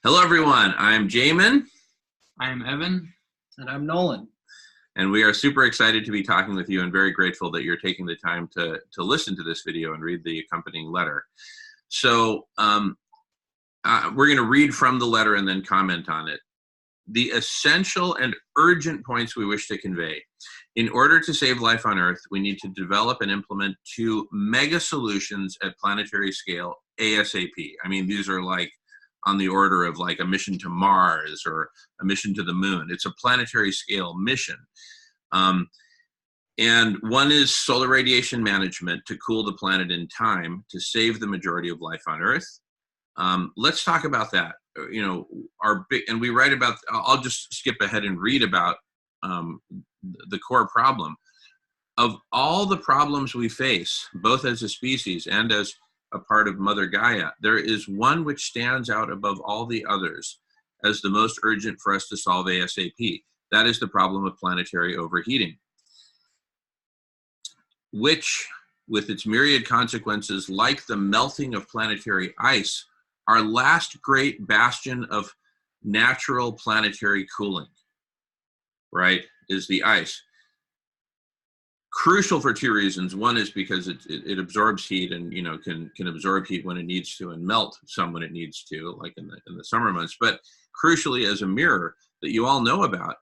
Hello, everyone. I'm Jamin, I am Evan. And I'm Nolan. and we are super excited to be talking with you and very grateful that you're taking the time to listen to this video and read the accompanying letter. So we're going to read from the letter and then comment on it. The essential and urgent points we wish to convey. In order to save life on Earth, we need to develop and implement two mega solutions at planetary scale ASAP. I mean, these are like on the order of like a mission to Mars or a mission to the moon. It's a planetary scale mission. And one is solar radiation management to cool the planet in time to save the majority of life on Earth. Let's talk about that. You know, and we write about, I'll just skip ahead and read about the core problem. Of all the problems we face, both as a species and as a part of Mother Gaia, there is one which stands out above all the others as the most urgent for us to solve ASAP. That is the problem of planetary overheating, which, with its myriad consequences, like the melting of planetary ice, our last great bastion of natural planetary cooling, right, is the ice. Crucial for two reasons. One is because it absorbs heat and, you know, can absorb heat when it needs to and melt some when it needs to, like in the summer months. But crucially, as a mirror that you all know about,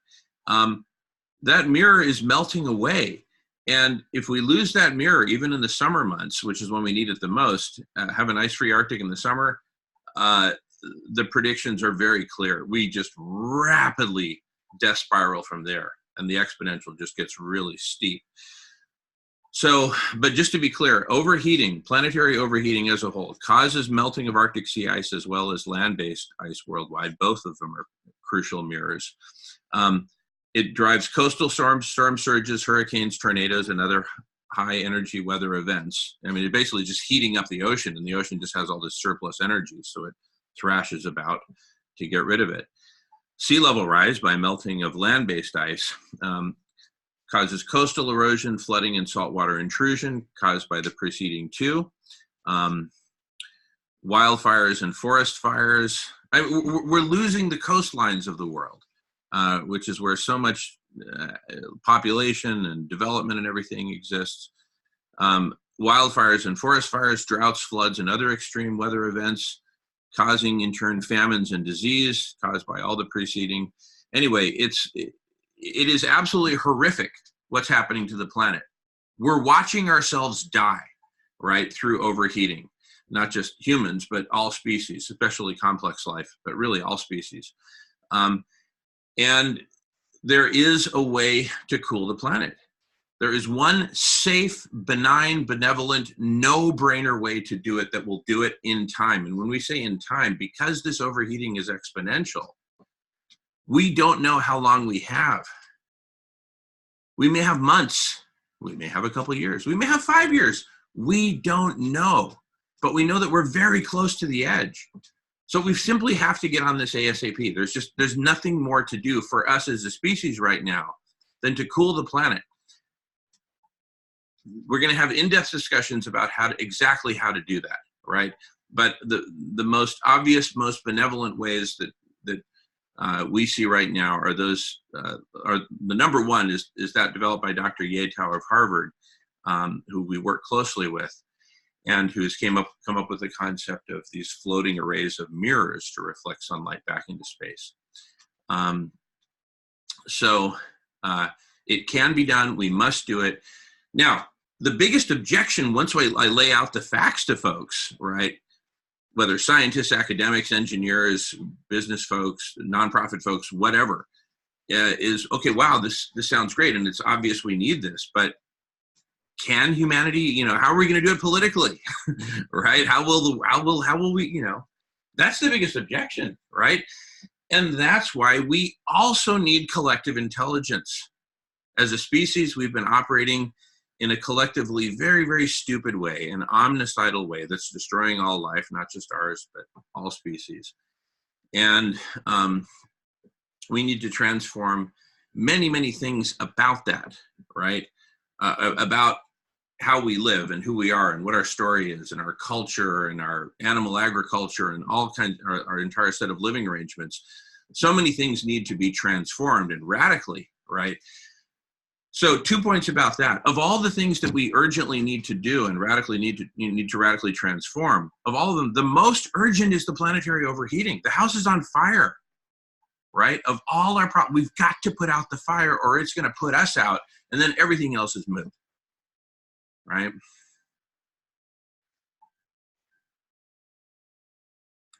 that mirror is melting away. And if we lose that mirror, even in the summer months, which is when we need it the most, have an ice-free Arctic in the summer, the predictions are very clear. We just rapidly death spiral from there, and the exponential just gets really steep. So, but just to be clear, overheating, planetary overheating as a whole, causes melting of Arctic sea ice as well as land-based ice worldwide. Both of them are crucial mirrors. It drives coastal storm surges, hurricanes, tornadoes, and other high energy weather events. I mean, it basically just heating up the ocean, and the ocean just has all this surplus energy, so it thrashes about to get rid of it. Sea level rise by melting of land-based ice causes coastal erosion, flooding, and saltwater intrusion caused by the preceding two. Wildfires and forest fires. We're losing the coastlines of the world, which is where so much population and development and everything exists. Wildfires and forest fires, droughts, floods, and other extreme weather events, causing in turn famines and disease caused by all the preceding. Anyway, it is absolutely horrific what's happening to the planet. We're watching ourselves die, right, through overheating. Not just humans, but all species, especially complex life, but really all species. And there is a way to cool the planet. There is one safe, benign, benevolent, no-brainer way to do it that will do it in time. And when we say in time, because this overheating is exponential, we don't know how long we have. We may have months. We may have a couple of years. We may have 5 years. We don't know. But we know that we're very close to the edge. So we simply have to get on this ASAP. There's nothing more to do for us as a species right now than to cool the planet. We're going to have in-depth discussions about exactly how to do that, right? But the most obvious, most benevolent ways that we see right now are those. Are the number one is that developed by Dr. Yatow of Harvard, who we work closely with, and who's come up with the concept of these floating arrays of mirrors to reflect sunlight back into space. So it can be done. We must do it. Now, the biggest objection, once I lay out the facts to folks, right, whether scientists, academics, engineers, business folks, nonprofit folks, whatever, is, okay, wow, this sounds great, and it's obvious we need this, but can humanity, you know, how are we going to do it politically, right? How will we, you know, that's the biggest objection, right? And that's why we also need collective intelligence. As a species, we've been operating in a collectively very, very stupid way, an omnicidal way that's destroying all life, not just ours, but all species. And we need to transform many, many things about that, right? About how we live and who we are and what our story is and our culture and our animal agriculture and all kinds, our entire set of living arrangements. So many things need to be transformed and radically, right? So 2 points about that. Of all the things that we urgently need to do and need to radically transform, of all of them, the most urgent is the planetary overheating. The house is on fire, right? Of all our problems, we've got to put out the fire or it's going to put us out, and then everything else is moot, right?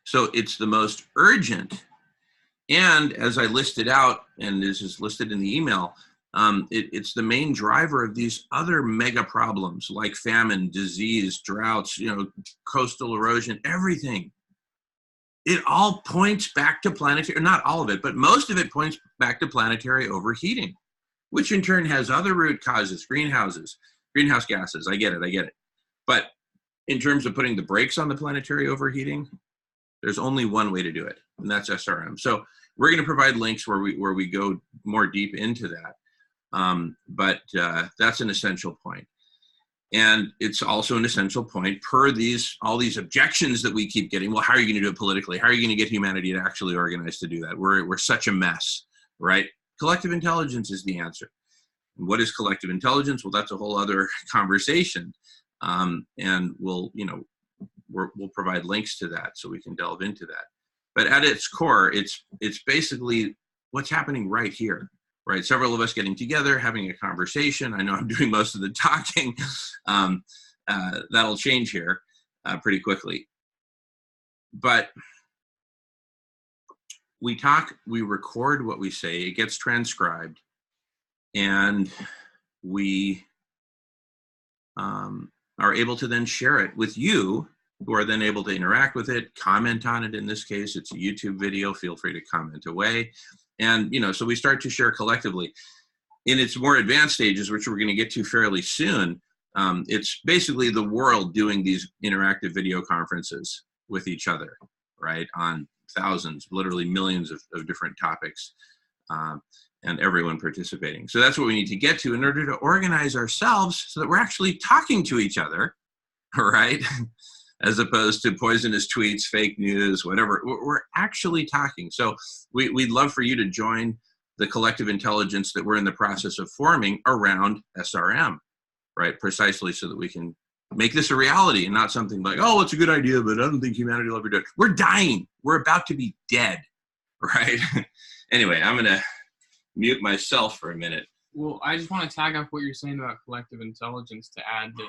So it's the most urgent. And as I listed out, and this is listed in the email, it's the main driver of these other mega problems like famine, disease, droughts, coastal erosion, everything. It all points back to planetary, not all of it, but most of it points back to planetary overheating, which in turn has other root causes, greenhouse gases. I get it. But in terms of putting the brakes on the planetary overheating, there's only one way to do it, and that's SRM. So we're going to provide links where we go more deep into that. But that's an essential point. And it's also an essential point per all these objections that we keep getting. Well, how are you going to do it politically? How are you going to get humanity to actually organize to do that? We're such a mess, right? Collective intelligence is the answer. And what is collective intelligence? Well, that's a whole other conversation. And we'll provide links to that so we can delve into that. But at its core, it's basically what's happening right here. Right, several of us getting together, having a conversation. I know I'm doing most of the talking. That'll change here pretty quickly. But we talk, we record what we say, it gets transcribed, and we are able to then share it with you, who are then able to interact with it, comment on it. In this case, it's a YouTube video. Feel free to comment away. And, so we start to share collectively. In its more advanced stages, which we're going to get to fairly soon, it's basically the world doing these interactive video conferences with each other, right, on thousands, literally millions of different topics, and everyone participating. So that's what we need to get to in order to organize ourselves so that we're actually talking to each other, right? As opposed to poisonous tweets, fake news, whatever. We're actually talking. So we'd love for you to join the collective intelligence that we're in the process of forming around SRM, right? Precisely so that we can make this a reality and not something like, oh, it's a good idea, but I don't think humanity will ever do it. We're dying. We're about to be dead, right? Anyway, I'm going to mute myself for a minute. Well, I just want to tag off what you're saying about collective intelligence to add that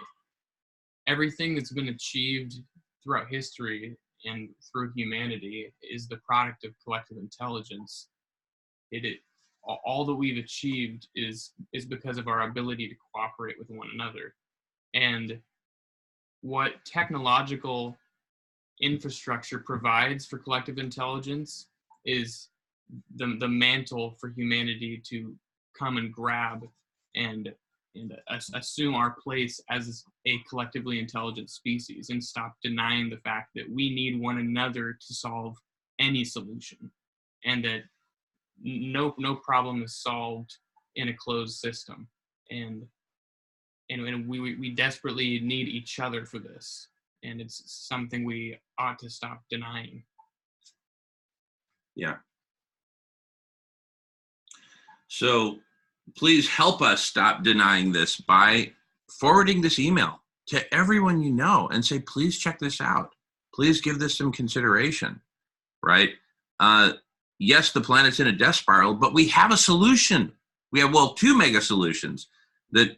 everything that's been achieved throughout history and through humanity is the product of collective intelligence. All that we've achieved is because of our ability to cooperate with one another. And what technological infrastructure provides for collective intelligence is the mantle for humanity to come and grab and assume our place as a collectively intelligent species and stop denying the fact that we need one another to solve any solution, and that no problem is solved in a closed system, and we desperately need each other for this, and it's something we ought to stop denying. Yeah. So please help us stop denying this by forwarding this email to everyone you know and say, please check this out. Please give this some consideration, right? Yes, the planet's in a death spiral, but we have a solution. We have, two mega solutions that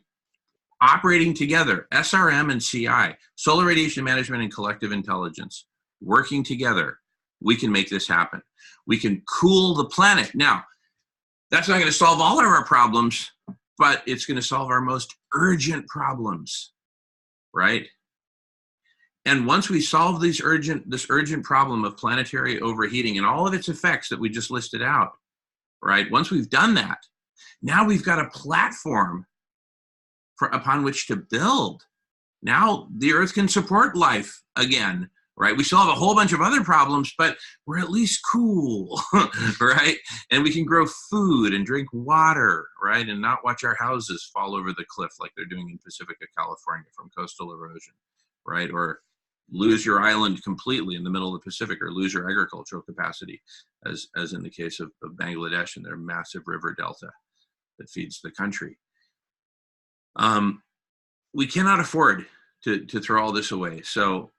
operating together, SRM and CI, solar radiation management and collective intelligence, working together, we can make this happen. We can cool the planet. Now, that's not going to solve all of our problems, but it's going to solve our most urgent problems, right? And once we solve this urgent problem of planetary overheating and all of its effects that we just listed out, right? Once we've done that, now we've got a platform upon which to build. Now the Earth can support life again, right? We still have a whole bunch of other problems, but we're at least cool, right? And we can grow food and drink water, right? And not watch our houses fall over the cliff like they're doing in Pacifica, California from coastal erosion, right? Or lose your island completely in the middle of the Pacific, or lose your agricultural capacity, as in the case of Bangladesh and their massive river delta that feeds the country. We cannot afford to throw all this away. So,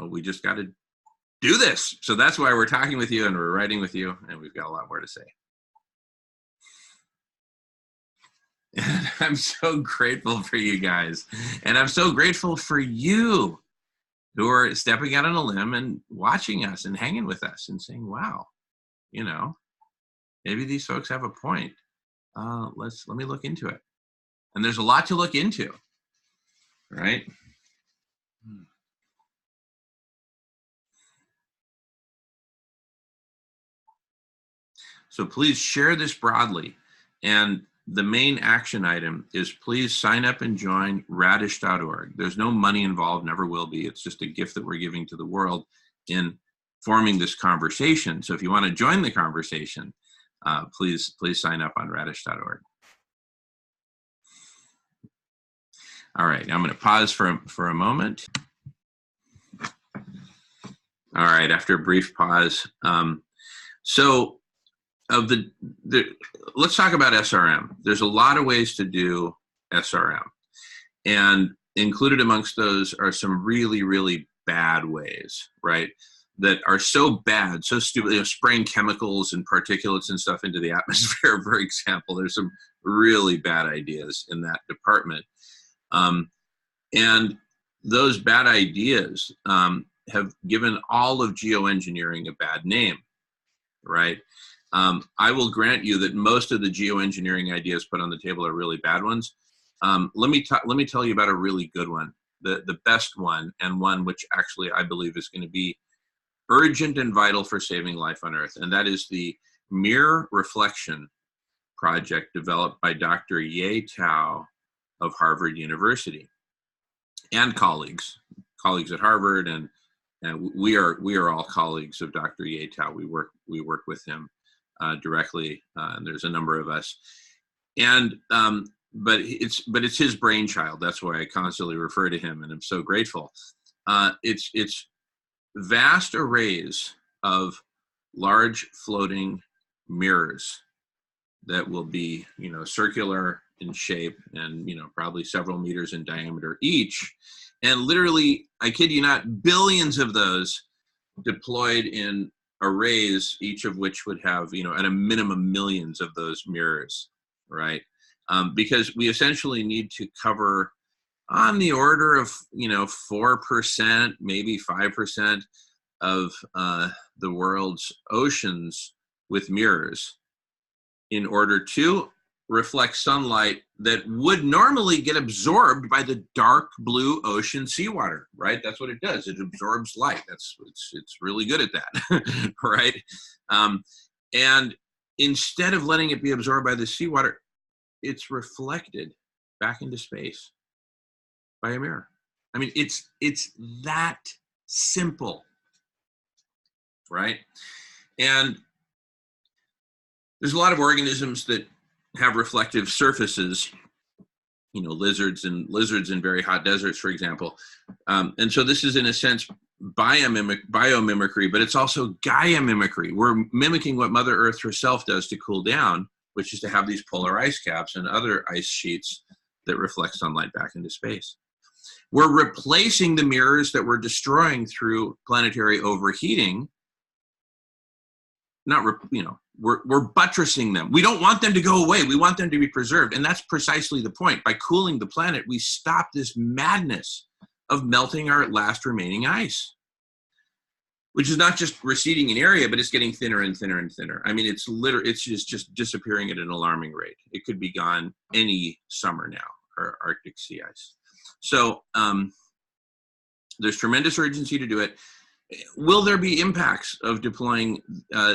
we just got to do this. So that's why we're talking with you and we're writing with you, and we've got a lot more to say. And I'm so grateful for you guys. And I'm so grateful for you who are stepping out on a limb and watching us and hanging with us and saying, wow, maybe these folks have a point. Let me look into it. And there's a lot to look into, right? So please share this broadly. And the main action item is please sign up and join radish.org. There's no money involved, never will be. It's just a gift that we're giving to the world in forming this conversation. So if you want to join the conversation, please sign up on radish.org. All right, I'm going to pause for a moment. All right, after a brief pause. Let's talk about SRM. There's a lot of ways to do SRM. And included amongst those are some really, really bad ways, right? That are so bad, so stupid, spraying chemicals and particulates and stuff into the atmosphere, for example. There's some really bad ideas in that department. And those bad ideas have given all of geoengineering a bad name, right? I will grant you that most of the geoengineering ideas put on the table are really bad ones. Let me tell you about a really good one, the best one, and one which actually I believe is going to be urgent and vital for saving life on Earth, and that is the Mirror Reflection project developed by Dr. Ye Tao of Harvard University and colleagues at Harvard, and we are all colleagues of Dr. Ye Tao. We work with him directly, and there's a number of us, and but it's his brainchild. That's why I constantly refer to him, and I'm so grateful. It's vast arrays of large floating mirrors that will be, circular in shape and, probably several meters in diameter each. And literally, I kid you not, billions of those deployed in arrays, each of which would have, at a minimum, millions of those mirrors, right? Because we essentially need to cover on the order of, 4%, maybe 5% of the world's oceans with mirrors in order to reflect sunlight that would normally get absorbed by the dark blue ocean seawater, right? That's what it does. It absorbs light. It's really good at that, right? And instead of letting it be absorbed by the seawater, it's reflected back into space by a mirror. I mean, it's that simple, right? And there's a lot of organisms that have reflective surfaces, lizards in very hot deserts, for example. And so this is, in a sense, biomimicry, but it's also Gaia mimicry. We're mimicking what Mother Earth herself does to cool down, which is to have these polar ice caps and other ice sheets that reflect sunlight back into space. We're replacing the mirrors that we're destroying through planetary overheating. We're buttressing them. We don't want them to go away. We want them to be preserved. And that's precisely the point. By cooling the planet, we stop this madness of melting our last remaining ice, which is not just receding in area, but it's getting thinner and thinner and thinner. I mean, it's just disappearing at an alarming rate. It could be gone any summer now, our Arctic sea ice. So there's tremendous urgency to do it. Will there be impacts of deploying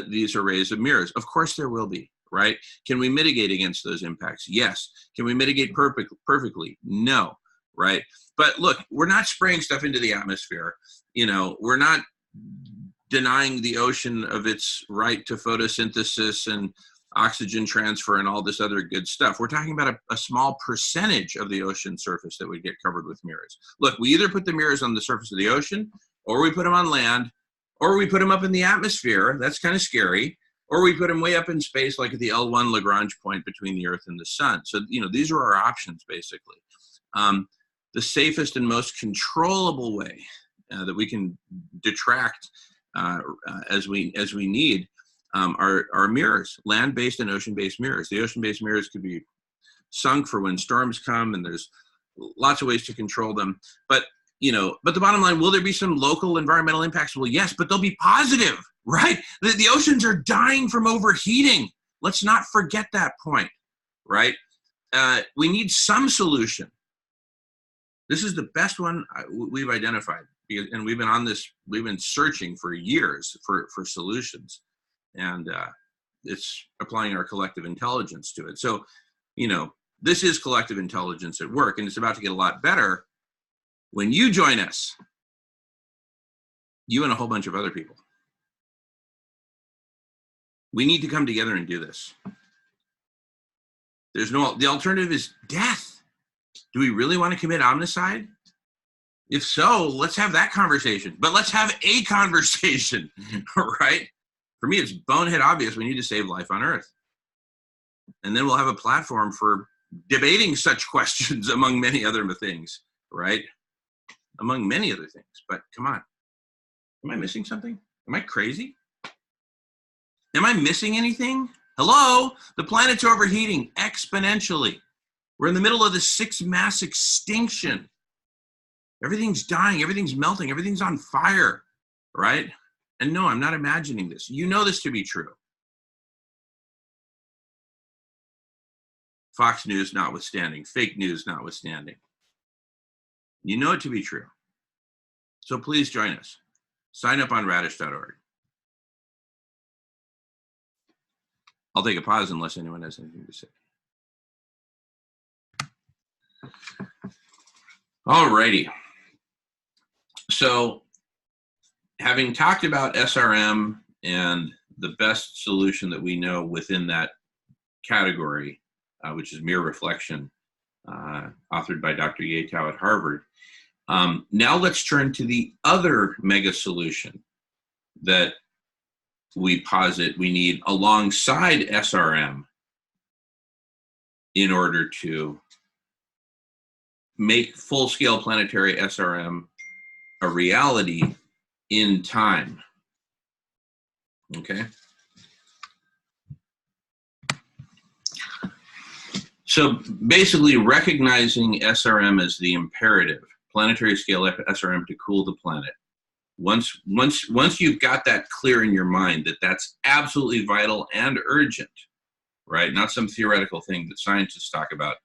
these arrays of mirrors? Of course there will be, right? Can we mitigate against those impacts? Yes. Can we mitigate perfectly? No. right? But look, we're not spraying stuff into the atmosphere. We're not denying the ocean of its right to photosynthesis and oxygen transfer and all this other good stuff. We're talking about a small percentage of the ocean surface that would get covered with mirrors. Look, we either put the mirrors on the surface of the ocean, or we put them on land, or we put them up in the atmosphere. That's kind of scary. Or we put them way up in space, like at the L1 Lagrange point between the Earth and the Sun. So, these are our options, basically. The safest and most controllable way that we can detract as we need are mirrors, land-based and ocean-based mirrors. The ocean-based mirrors could be sunk for when storms come, and there's lots of ways to control them. But the bottom line, will there be some local environmental impacts? Well, yes, but they'll be positive, right? The oceans are dying from overheating. Let's not forget that point, right? We need some solution. This is the best one we've identified, and we've been searching for years for solutions, and it's applying our collective intelligence to it. So, this is collective intelligence at work, and it's about to get a lot better when you join us, you and a whole bunch of other people. We need to come together and do this. The alternative is death. Do we really want to commit omnicide? If so, let's have that conversation. But let's have a conversation, right? For me, it's bonehead obvious. We need to save life on Earth. And then we'll have a platform for debating such questions, among many other things, right? Among many other things. But come on. Am I missing something? Am I crazy? Am I missing anything? Hello? The planet's overheating exponentially. We're in the middle of the sixth mass extinction. Everything's dying. Everything's melting. Everything's on fire, right? And no, I'm not imagining this. You know this to be true. Fox News notwithstanding, fake news notwithstanding. You know it to be true. So please join us. Sign up on radish.org. I'll take a pause unless anyone has anything to say. All righty. So, having talked about SRM and the best solution that we know within that category, which is mirror reflection, authored by Dr. Yatow at Harvard, now let's turn to the other mega solution that we posit we need alongside SRM in order to make full-scale planetary SRM a reality in time. Okay? So basically recognizing SRM as the imperative, planetary scale SRM to cool the planet. Once you've got that clear in your mind that that's absolutely vital and urgent, right? Not some theoretical thing that scientists talk about,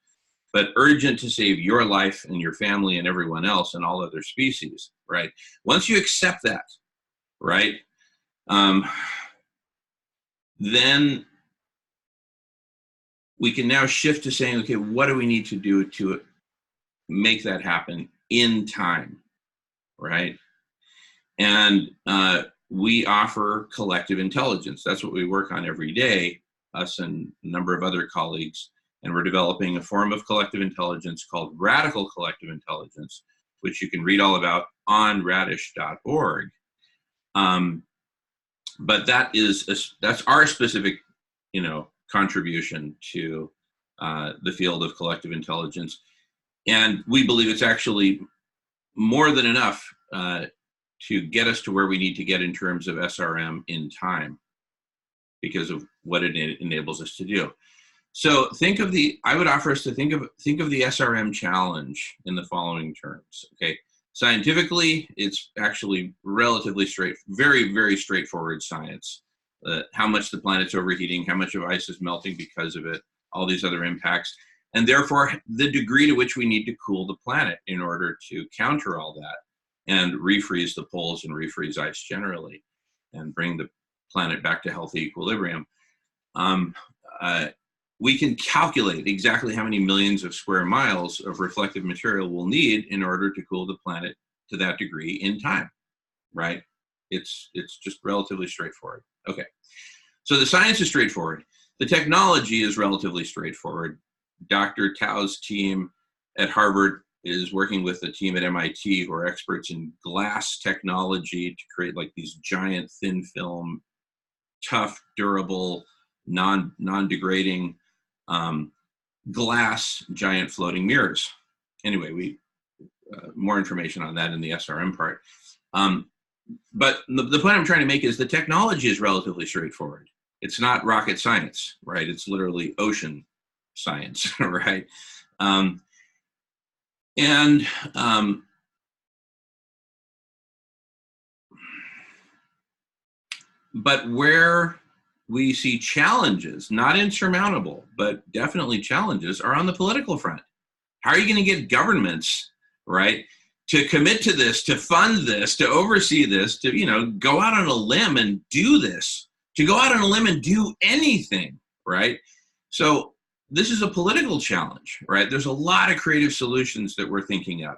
but urgent to save your life and your family and everyone else and all other species, right? Once you accept that, right, then we can now shift to saying, okay, what do we need to do to make that happen in time, right? And we offer collective intelligence. That's what we work on every day, us and a number of other colleagues. And we're developing a form of collective intelligence called radical collective intelligence, which you can read all about on radish.org. But that's our specific, contribution to the field of collective intelligence. And we believe it's actually more than enough to get us to where we need to get in terms of SRM in time because of what it enables us to do. So I would offer us to think of the SRM challenge in the following terms, okay? Scientifically, it's actually relatively very, very straightforward science. How much the planet's overheating, how much of ice is melting because of it, all these other impacts, and therefore the degree to which we need to cool the planet in order to counter all that and refreeze the poles and refreeze ice generally and bring the planet back to healthy equilibrium. we can calculate exactly how many millions of square miles of reflective material we'll need in order to cool the planet to that degree in time, right? It's just relatively straightforward. Okay, so the science is straightforward. The technology is relatively straightforward. Dr. Tao's team at Harvard is working with a team at MIT who are experts in glass technology to create like these giant thin film, tough, durable, non-degrading glass giant floating mirrors. Anyway, more information on that in the SRM part. But the point I'm trying to make is the technology is relatively straightforward. It's not rocket science, right? It's literally ocean science, right? But where we see challenges, not insurmountable, but definitely challenges, are on the political front. How are you going to get governments, right, to commit to this, to fund this, to oversee this, to, you know, go out on a limb and do this, to go out on a limb and do anything, right? So this is a political challenge, right? There's a lot of creative solutions that we're thinking of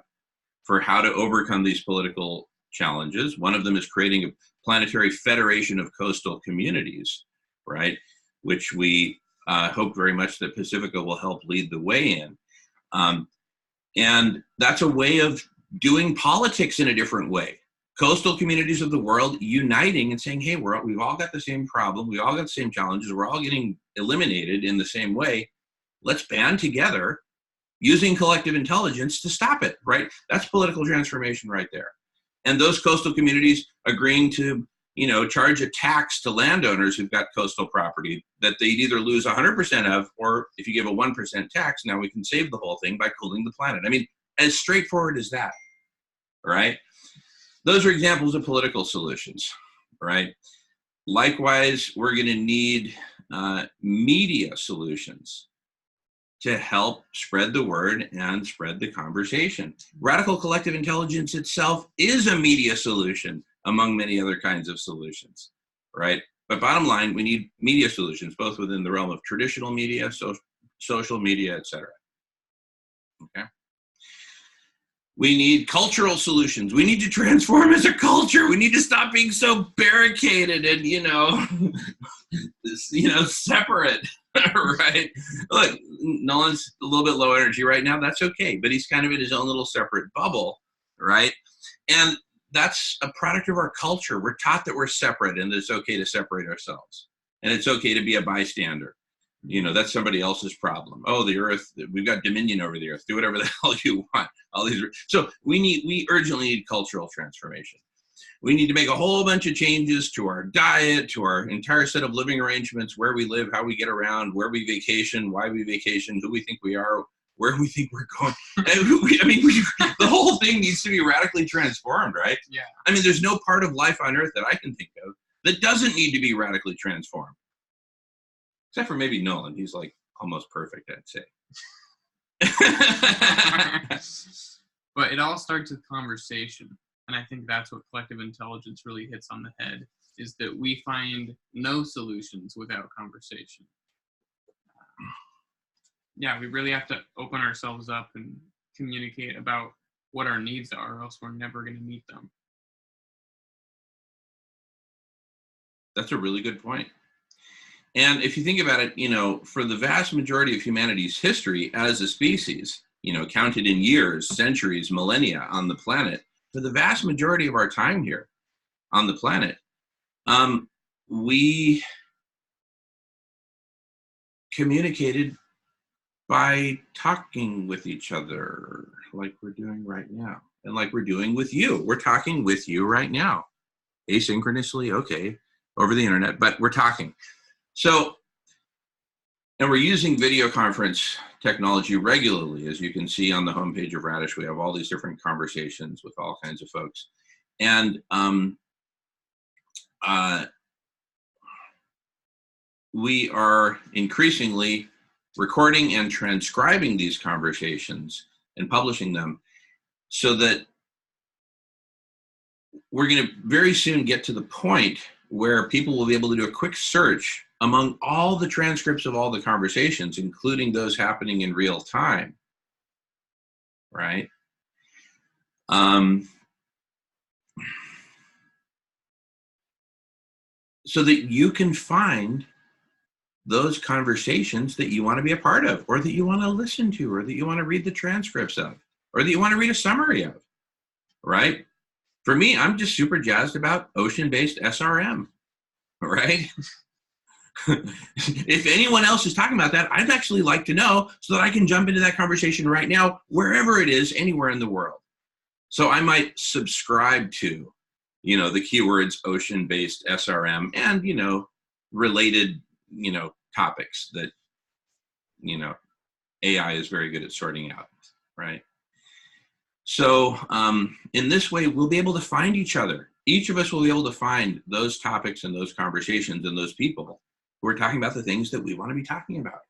for how to overcome these political challenges. One of them is creating a planetary federation of coastal communities, right? Which we hope very much that Pacifica will help lead the way in. And that's a way of doing politics in a different way. Coastal communities of the world uniting and saying, hey, we've all got the same problem. We all got the same challenges. We're all getting eliminated in the same way. Let's band together using collective intelligence to stop it, right? That's political transformation right there. And those coastal communities agreeing to, you know, charge a tax to landowners who've got coastal property that they'd either lose 100% of, or if you give a 1% tax, now we can save the whole thing by cooling the planet. I mean, as straightforward as that, right? Those are examples of political solutions, right? Likewise, we're going to need media solutions to help spread the word and spread the conversation. Radical collective intelligence itself is a media solution among many other kinds of solutions, right? But bottom line, we need media solutions, both within the realm of traditional media, social media, et cetera. Okay. We need cultural solutions. We need to transform as a culture. We need to stop being so barricaded and, separate, right? Look, Nolan's a little bit low energy right now. That's okay, but he's kind of in his own little separate bubble, right? And that's a product of our culture. We're taught that we're separate and that it's okay to separate ourselves. And it's okay to be a bystander. You know, that's somebody else's problem. Oh, the earth, we've got dominion over the earth. Do whatever the hell you want. All these. So we urgently need cultural transformation. We need to make a whole bunch of changes to our diet, to our entire set of living arrangements, where we live, how we get around, where we vacation, why we vacation, who we think we are, where we think we're going. The whole thing needs to be radically transformed, right? Yeah. I mean, there's no part of life on earth that I can think of that doesn't need to be radically transformed. Except for maybe Nolan. He's like almost perfect, I'd say. But it all starts with conversation. And I think that's what collective intelligence really hits on the head, is that we find no solutions without conversation. We really have to open ourselves up and communicate about what our needs are, or else we're never going to meet them. That's a really good point. And if you think about it, for the vast majority of humanity's history as a species, counted in years, centuries, millennia on the planet, for the vast majority of our time here on the planet, we communicated by talking with each other like we're doing right now, and like we're doing with you. We're talking with you right now, asynchronously, okay, over the internet, but we're talking. So, and we're using video conference technology regularly. As you can see on the homepage of Radish, we have all these different conversations with all kinds of folks. And we are increasingly recording and transcribing these conversations and publishing them, so that we're going to very soon get to the point where people will be able to do a quick search among all the transcripts of all the conversations, including those happening in real time, right? So that you can find those conversations that you want to be a part of, or that you want to listen to, or that you want to read the transcripts of, or that you want to read a summary of, right? For me, I'm just super jazzed about ocean-based SRM, right? If anyone else is talking about that, I'd actually like to know so that I can jump into that conversation right now, wherever it is, anywhere in the world. So I might subscribe to, the keywords ocean-based SRM and, related, topics that, AI is very good at sorting out, right? So in this way, we'll be able to find each other. Each of us will be able to find those topics and those conversations and those people who are talking about the things that we want to be talking about.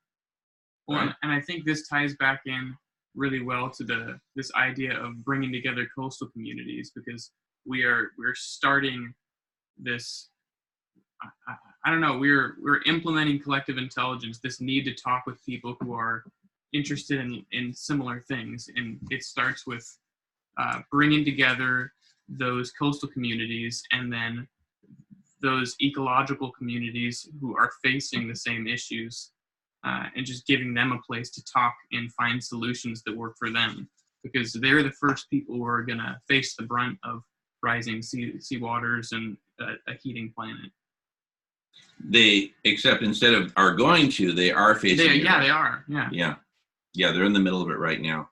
Well, and I think this ties back in really well to this idea of bringing together coastal communities, because we're starting this. I don't know. We're implementing collective intelligence. This need to talk with people who are interested in similar things, and it starts with bringing together those coastal communities and then those ecological communities who are facing the same issues, and just giving them a place to talk and find solutions that work for them, because they're the first people who are going to face the brunt of rising sea waters and a heating planet. Except instead of are going to, they are facing it. Yeah, they are. Yeah, they're in the middle of it right now.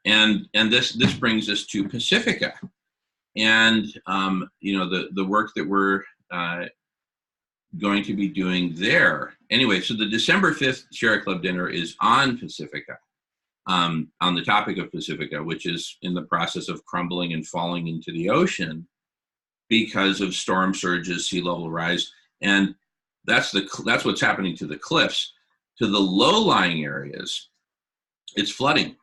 And this brings us to Pacifica, and the work that we're going to be doing there. Anyway, so the December 5th Sierra Club dinner is on Pacifica, on the topic of Pacifica, which is in the process of crumbling and falling into the ocean because of storm surges, sea level rise, and that's what's happening to the cliffs. To the low-lying areas, it's flooding,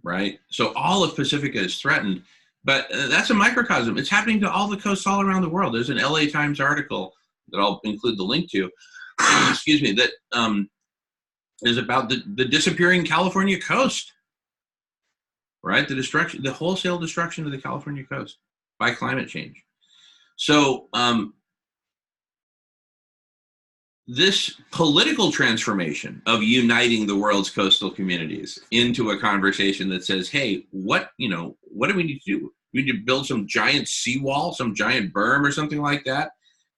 right? So all of Pacifica is threatened, but that's a microcosm. It's happening to all the coasts all around the world. There's an LA Times article that I'll include the link to, excuse me, that is about the disappearing California coast, right? The wholesale destruction of the California coast by climate change. So this political transformation of uniting the world's coastal communities into a conversation that says, hey, what do we need to do? We need to build some giant seawall, some giant berm or something like that,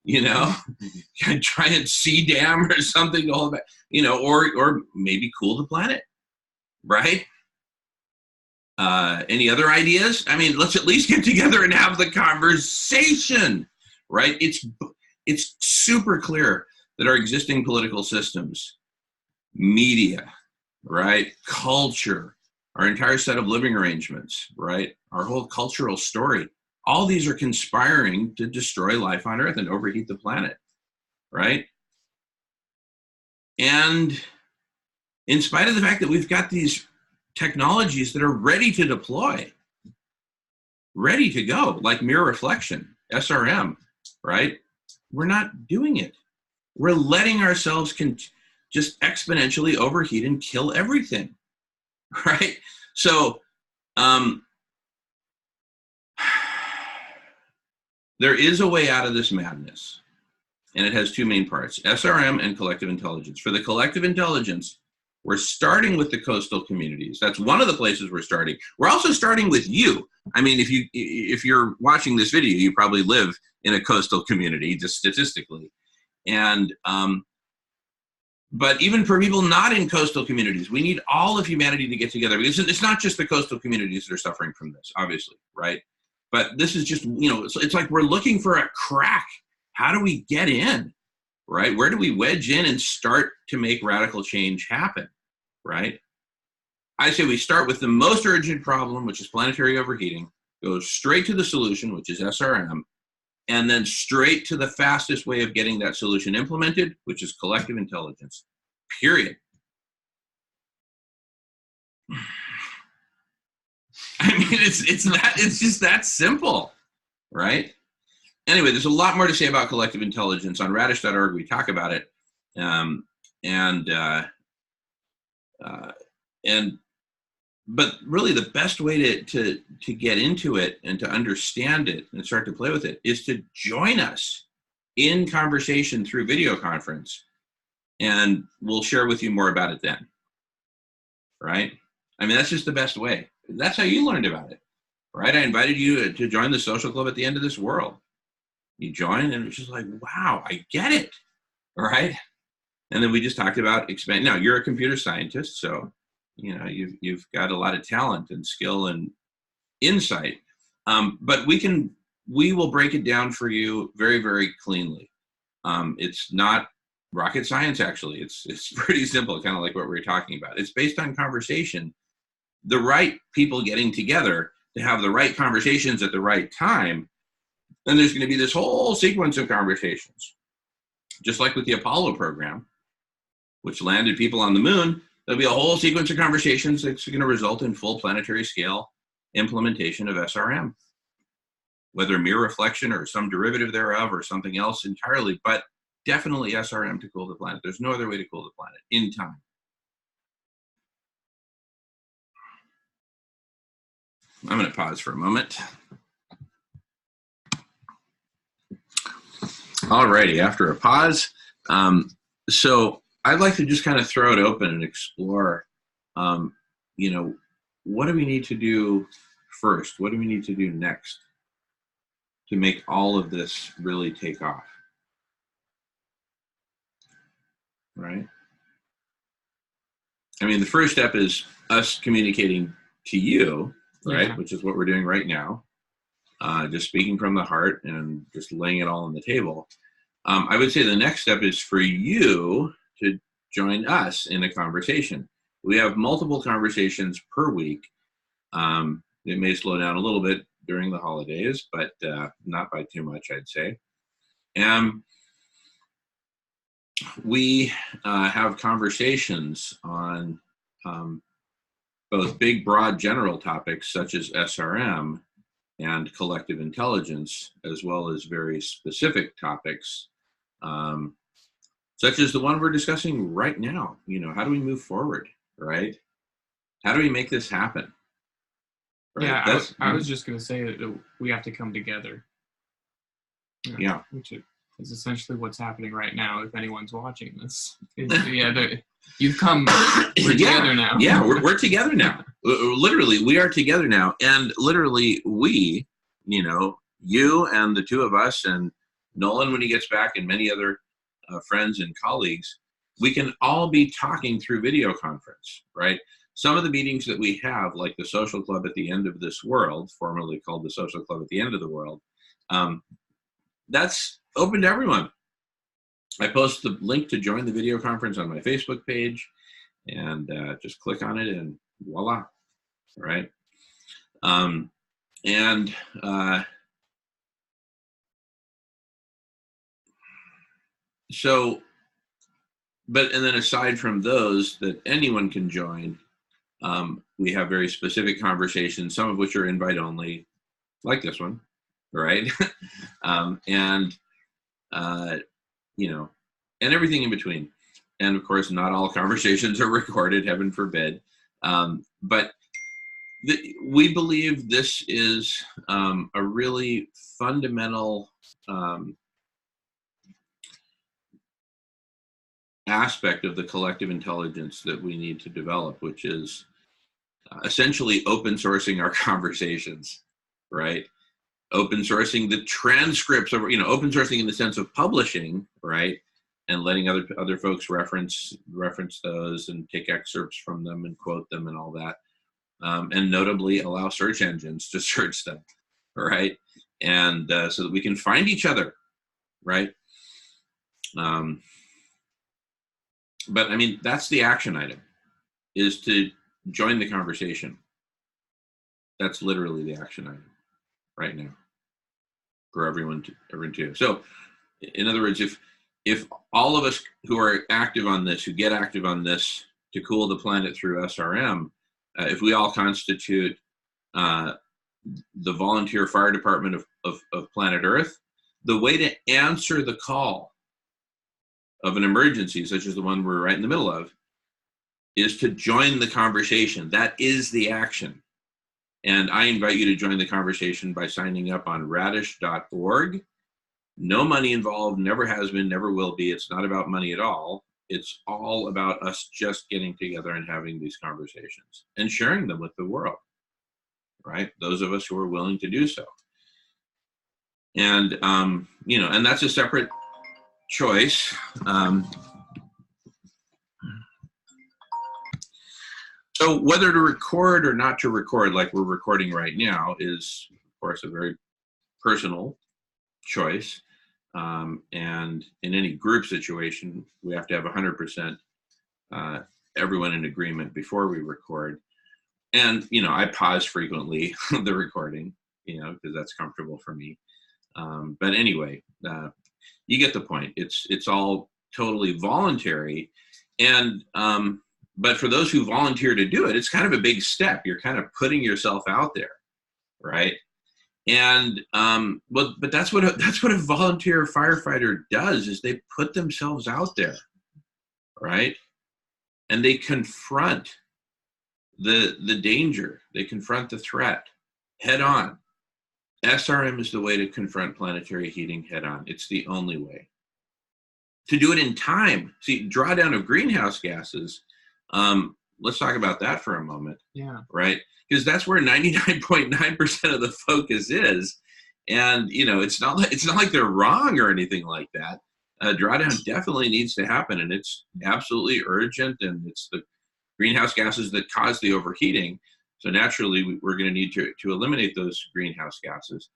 a giant sea dam or something to hold back, or maybe cool the planet, right? Any other ideas? I mean, let's at least get together and have the conversation, right? It's super clear that our existing political systems, media, right, culture, our entire set of living arrangements, right, our whole cultural story, all these are conspiring to destroy life on Earth and overheat the planet, right? And in spite of the fact that we've got these technologies that are ready to deploy, ready to go, like mirror reflection, SRM, right? We're not doing it. We're letting ourselves just exponentially overheat and kill everything, right? So there is a way out of this madness, and it has two main parts, SRM and collective intelligence. For the collective intelligence, we're starting with the coastal communities. That's one of the places we're starting. We're also starting with you. I mean, if you're watching this video, you probably live in a coastal community, just statistically. And but even for people not in coastal communities, we need all of humanity to get together, because it's not just the coastal communities that are suffering from this, obviously, right? But this is just, it's like we're looking for a crack. How do we get in, right? Where do we wedge in and start to make radical change happen, right? I say we start with the most urgent problem, which is planetary overheating, go straight to the solution, which is SRM, and then straight to the fastest way of getting that solution implemented, which is collective intelligence, period. I mean, it's just that simple, right? anyway, there's a lot more to say about collective intelligence. On radish.org, we talk about it. But really the best way to get into it and to understand it and start to play with it is to join us in conversation through video conference. And we'll share with you more about it then, right? I mean, that's just the best way. That's how you learned about it, right? I invited you to join the social club at the end of this world. You join and it's just like, wow, I get it, right? And then we just talked about expand. Now, you're a computer scientist, so you've got a lot of talent and skill and insight. But we will break it down for you very, very cleanly. It's not rocket science, actually. It's pretty simple, kind of like what we were talking about. It's based on conversation, the right people getting together to have the right conversations at the right time. Then there's going to be this whole sequence of conversations, just like with the Apollo program, which landed people on the moon. There'll be a whole sequence of conversations that's going to result in full planetary scale implementation of SRM, whether mere reflection or some derivative thereof or something else entirely, but definitely SRM to cool the planet. There's no other way to cool the planet in time. I'm going to pause for a moment. Alrighty, after a pause. So I'd like to just kind of throw it open and explore, what do we need to do first? What do we need to do next to make all of this really take off? Right? I mean, the first step is us communicating to you, right? Yeah. Which is what we're doing right now. Just speaking from the heart and just laying it all on the table. I would say the next step is for you to join us in a conversation. We have multiple conversations per week. It may slow down a little bit during the holidays, but not by too much, I'd say. And we have conversations on both big, broad, general topics such as SRM and collective intelligence, as well as very specific topics, such as the one we're discussing right now. How do we move forward, right? How do we make this happen? Right? Yeah, I was just going to say that we have to come together. Yeah. Which is essentially what's happening right now, if anyone's watching this. You've come, we're together now. Yeah, we're together now. Literally, we are together now. And literally, we, you and the two of us and Nolan when he gets back and many other friends and colleagues, we can all be talking through video conference, right? Some of the meetings that we have, like the Social Club at the End of This World, formerly called the Social Club at the End of the World, that's open to everyone. I post the link to join the video conference on my Facebook page, and just click on it and voila, right? And then aside from those that anyone can join, we have very specific conversations, some of which are invite only, like this one, right? And everything in between. And of course, not all conversations are recorded, heaven forbid. But we believe this is a really fundamental aspect of the collective intelligence that we need to develop, which is essentially open sourcing our conversations, right? Open sourcing the transcripts of, open sourcing in the sense of publishing, right? And letting other folks reference those and take excerpts from them and quote them and all that. And notably allow search engines to search them, right? And so that we can find each other, right? But I mean, that's the action item, is to join the conversation. That's literally the action item right now for everyone to. So in other words, if all of us who are active on this, who get active on this to cool the planet through SRM, if we all constitute the volunteer fire department of planet Earth, the way to answer the call of an emergency, such as the one we're right in the middle of, is to join the conversation. That is the action. And I invite you to join the conversation by signing up on radish.org. No money involved, never has been, never will be. It's not about money at all. It's all about us just getting together and having these conversations and sharing them with the world, right? Those of us who are willing to do so. And, and that's a separate choice. So whether to record or not to record, like we're recording right now, is, of course, a very personal choice. And in any group situation, we have to have 100% everyone in agreement before we record. And, I pause frequently the recording, because that's comfortable for me. But anyway, you get the point. It's all totally voluntary. And, but for those who volunteer to do it, it's kind of a big step. You're kind of putting yourself out there, right? And but that's what a volunteer firefighter does, is they put themselves out there, right? And they confront the danger. They confront the threat head on. SRM is the way to confront planetary heating head on. It's the only way to do it in time. See, drawdown of greenhouse gases. Let's talk about that for a moment. Yeah. Right. Because that's where 99.9% of the focus is. And, it's not like they're wrong or anything like that. Drawdown definitely needs to happen, and it's absolutely urgent. And it's the greenhouse gases that cause the overheating. So naturally, we're going to need to eliminate those greenhouse gases.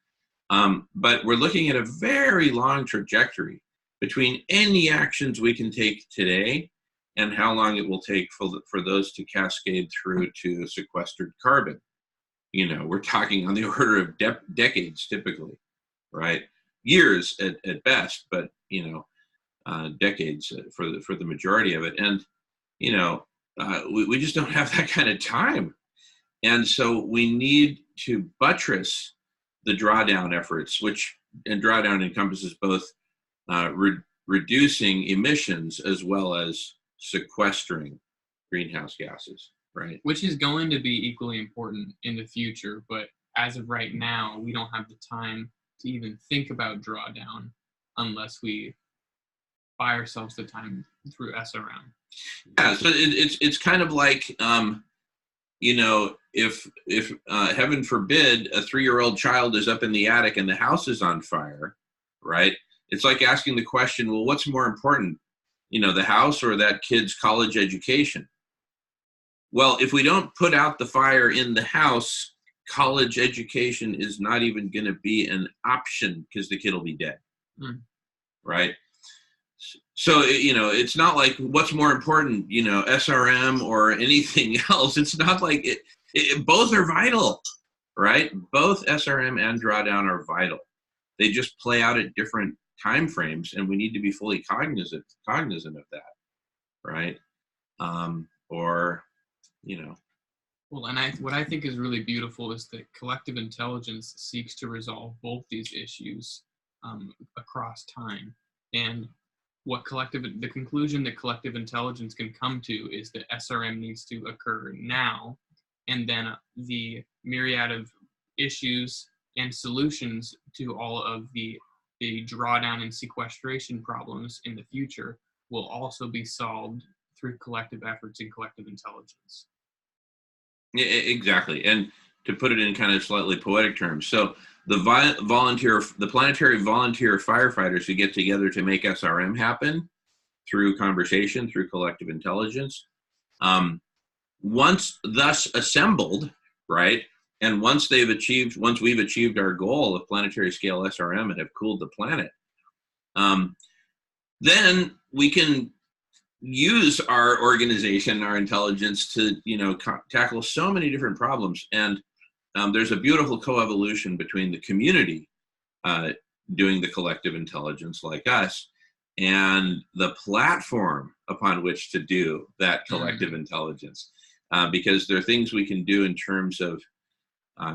But we're looking at a very long trajectory between any actions we can take today and how long it will take for those to cascade through to sequestered carbon. We're talking on the order of decades typically, right? Years at best, but, decades for the majority of it. And, we just don't have that kind of time. And so we need to buttress the drawdown efforts, and drawdown encompasses both reducing emissions as well as sequestering greenhouse gases, right? Which is going to be equally important in the future, but as of right now, we don't have the time to even think about drawdown unless we buy ourselves the time through SRM. Yeah, so it's kind of like, if heaven forbid a 3-year-old child is up in the attic and the house is on fire, right? It's like asking the question, well, what's more important? The house or that kid's college education? Well, if we don't put out the fire in the house, college education is not even going to be an option because the kid will be dead, right? So, it's not like what's more important, SRM or anything else. It's not like it both are vital, right? Both SRM and drawdown are vital. They just play out at different time frames, and we need to be fully cognizant of that, right? Well, and what I think is really beautiful is that collective intelligence seeks to resolve both these issues across time. And the conclusion that collective intelligence can come to is that SRM needs to occur now, and then the myriad of issues and solutions to all of the drawdown and sequestration problems in the future will also be solved through collective efforts and collective intelligence. Yeah, exactly. And to put it in kind of slightly poetic terms, so the planetary volunteer firefighters who get together to make SRM happen through conversation, through collective intelligence, once thus assembled, right, and once we've achieved our goal of planetary scale SRM and have cooled the planet, then we can use our organization, our intelligence to, tackle so many different problems. And there's a beautiful coevolution between the community doing the collective intelligence like us and the platform upon which to do that collective intelligence. Because there are things we can do in terms of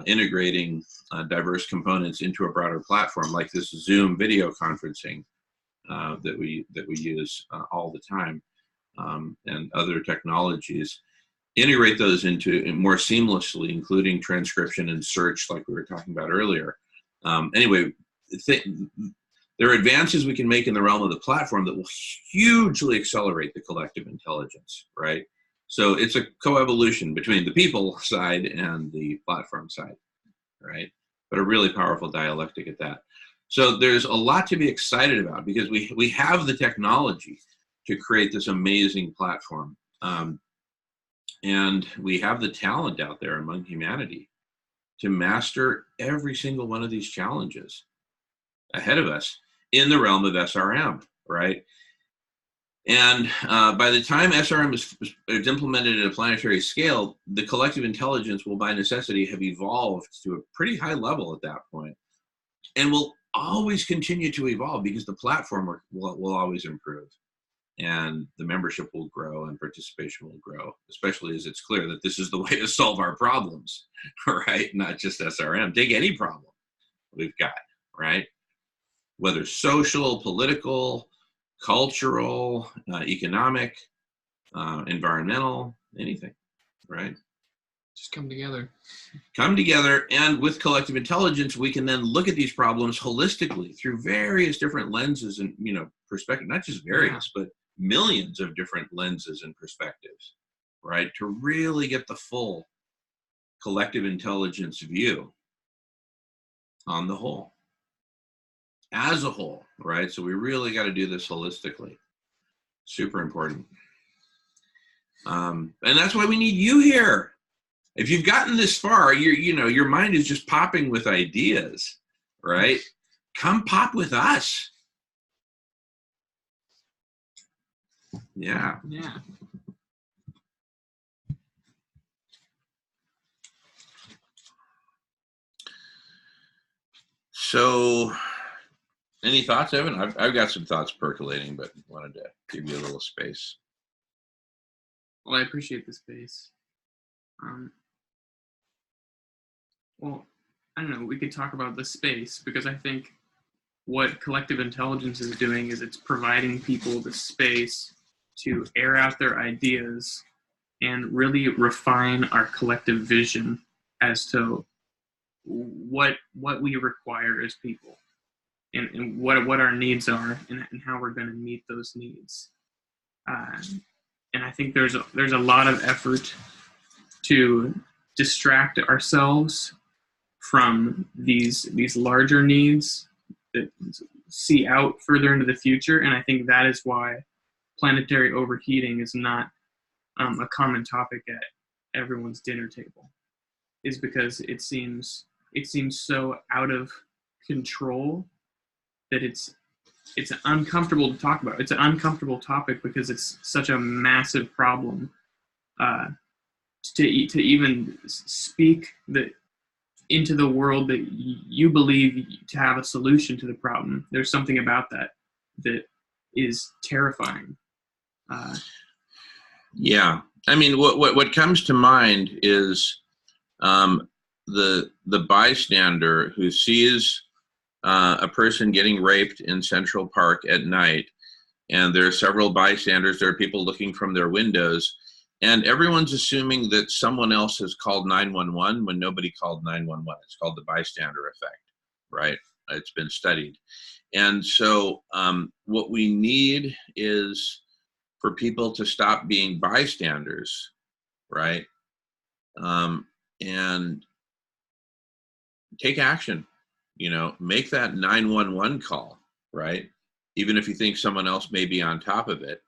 integrating diverse components into a broader platform like this Zoom video conferencing that we use all the time, and other technologies. Integrate those into more seamlessly, including transcription and search, like we were talking about earlier. Anyway, there are advances we can make in the realm of the platform that will hugely accelerate the collective intelligence, right? So it's a coevolution between the people side and the platform side, right? But a really powerful dialectic at that. So there's a lot to be excited about because we have the technology to create this amazing platform. And we have the talent out there among humanity to master every single one of these challenges ahead of us in the realm of SRM, right? And by the time SRM is implemented at a planetary scale, the collective intelligence will by necessity have evolved to a pretty high level at that point, and will always continue to evolve because the platform will always improve, and the membership will grow and participation will grow, especially as it's clear that this is the way to solve our problems, right? Not just SRM. Take any problem we've got, right? Whether social, political, cultural, economic, environmental, anything, right? Just come together. Come together, and with collective intelligence, we can then look at these problems holistically through various different lenses and, perspective, not just various, but millions of different lenses and perspectives, right? To really get the full collective intelligence view on the whole. As a whole, right? So we really got to do this holistically. Super important. And that's why we need you here. If you've gotten this far, your mind is just popping with ideas, right? Come pop with us. Yeah. Yeah. So, any thoughts, Evan? I've got some thoughts percolating, but wanted to give you a little space. Well, I appreciate the space. Well, I don't know. We could talk about the space because I think what collective intelligence is doing is it's providing people the space to air out their ideas and really refine our collective vision as to what we require as people and what our needs are and how we're going to meet those needs. And I think there's a lot of effort to distract ourselves from these larger needs that see out further into the future. And I think that is why planetary overheating is not a common topic at everyone's dinner table, is because it seems so out of control that it's uncomfortable to talk about. It's an uncomfortable topic because it's such a massive problem. To even speak into the world that you believe to have a solution to the problem, there's something about that is terrifying. Yeah, I mean, what comes to mind is the bystander who sees a person getting raped in Central Park at night, and there are several bystanders. There are people looking from their windows, and everyone's assuming that someone else has called 911 when nobody called 911. It's called the bystander effect, right? It's been studied. And so what we need is for people to stop being bystanders, right? And take action, make that 911 call, right? Even if you think someone else may be on top of it.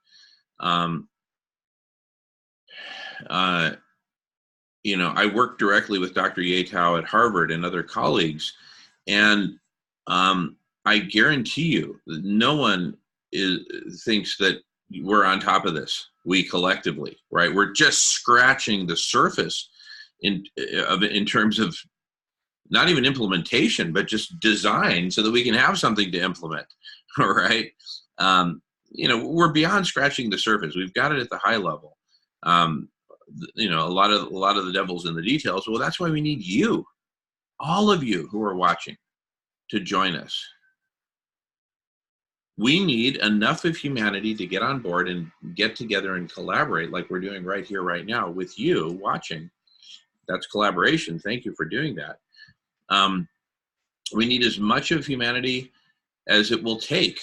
I work directly with Dr. Yatow at Harvard and other colleagues, and I guarantee you that no one thinks that we're on top of this. We collectively, right? We're just scratching the surface in terms of not even implementation, but just design so that we can have something to implement, all right? We're beyond scratching the surface. We've got it at the high level. A lot of the devil's in the details. Well, that's why we need you. all of you who are watching to join us. We need enough of humanity to get on board and get together and collaborate like we're doing right here, right now with you watching. That's collaboration. Thank you for doing that. We need as much of humanity as it will take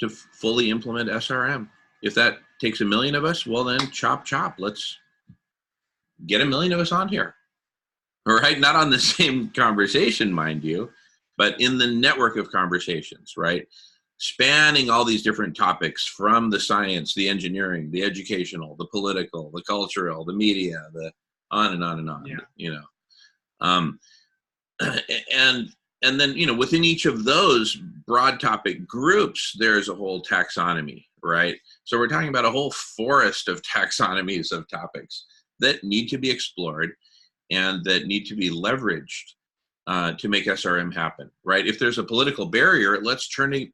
to fully implement SRM. If that takes 1 million of us, well then chop chop. Let's get 1 million of us on here. All right, not on the same conversation, mind you, but in the network of conversations, right? Spanning all these different topics from the science, the engineering, the educational, the political, the cultural, the media, the on and on and on, you know. And then, you know, within each of those broad topic groups, there's a whole taxonomy, right? So we're talking about a whole forest of taxonomies of topics that need to be explored and that need to be leveraged to make SRM happen, right? If there's a political barrier, let's turn it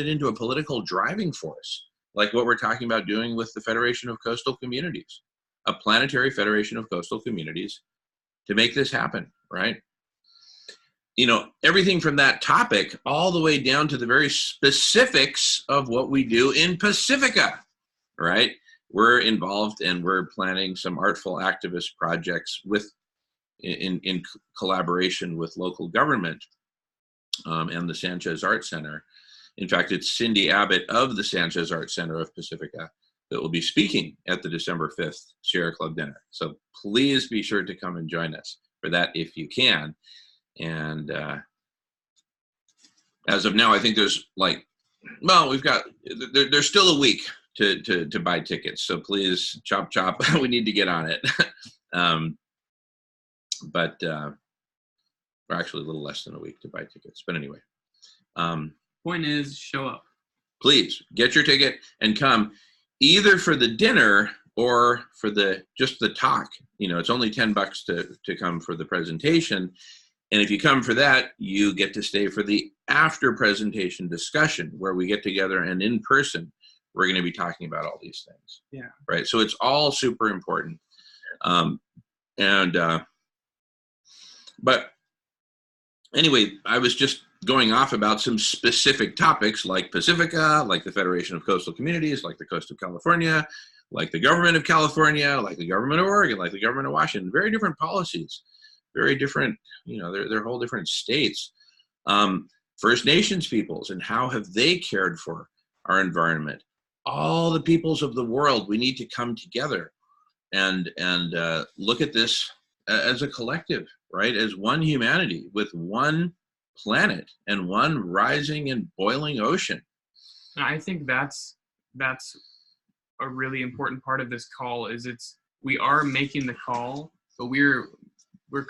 into a political driving force, like what we're talking about doing with the Federation of Coastal Communities, a planetary Federation of Coastal Communities to make this happen, right? You know, everything from that topic all the way down to the very specifics of what we do in Pacifica, right? We're involved and we're planning some artful activist projects in collaboration with local government and the Sanchez Art Center. In fact, it's Cindy Abbott of the Sanchez Art Center of Pacifica that will be speaking at the December 5th Sierra Club dinner. So please be sure to come and join us for that if you can. And as of now, I think there's there's still a week to buy tickets. So please chop chop, we need to get on it. But we're actually a little less than a week to buy tickets. But anyway. Point is, show up. Please get your ticket and come either for the dinner or for just the talk. You know, it's only $10 to come for the presentation. And if you come for that, you get to stay for the after presentation discussion where we get together and in person, we're going to be talking about all these things. Yeah. Right. So it's all super important. But anyway, I was just going off about some specific topics like Pacifica, like the Federation of Coastal Communities, like the Coast of California, like the government of California, like the government of Oregon, like the government of Washington. Very different policies, very different, you know, they're whole different states. First Nations peoples and how have they cared for our environment? All the peoples of the world, we need to come together and look at this as a collective, right? As one humanity with one planet and one rising and boiling ocean. I think that's a really important part of this call. Is we are making the call, but we're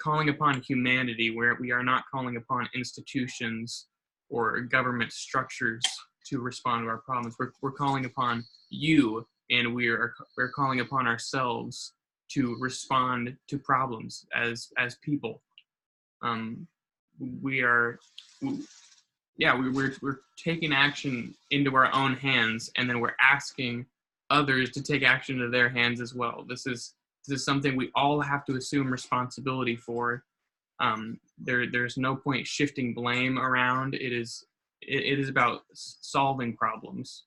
calling upon humanity, where we are not calling upon institutions or government structures to respond to our problems. We're calling upon you, and we're calling upon ourselves to respond to problems as people. We're taking action into our own hands, and then we're asking others to take action into their hands as well. This is something we all have to assume responsibility for. There's no point shifting blame around. It is about solving problems,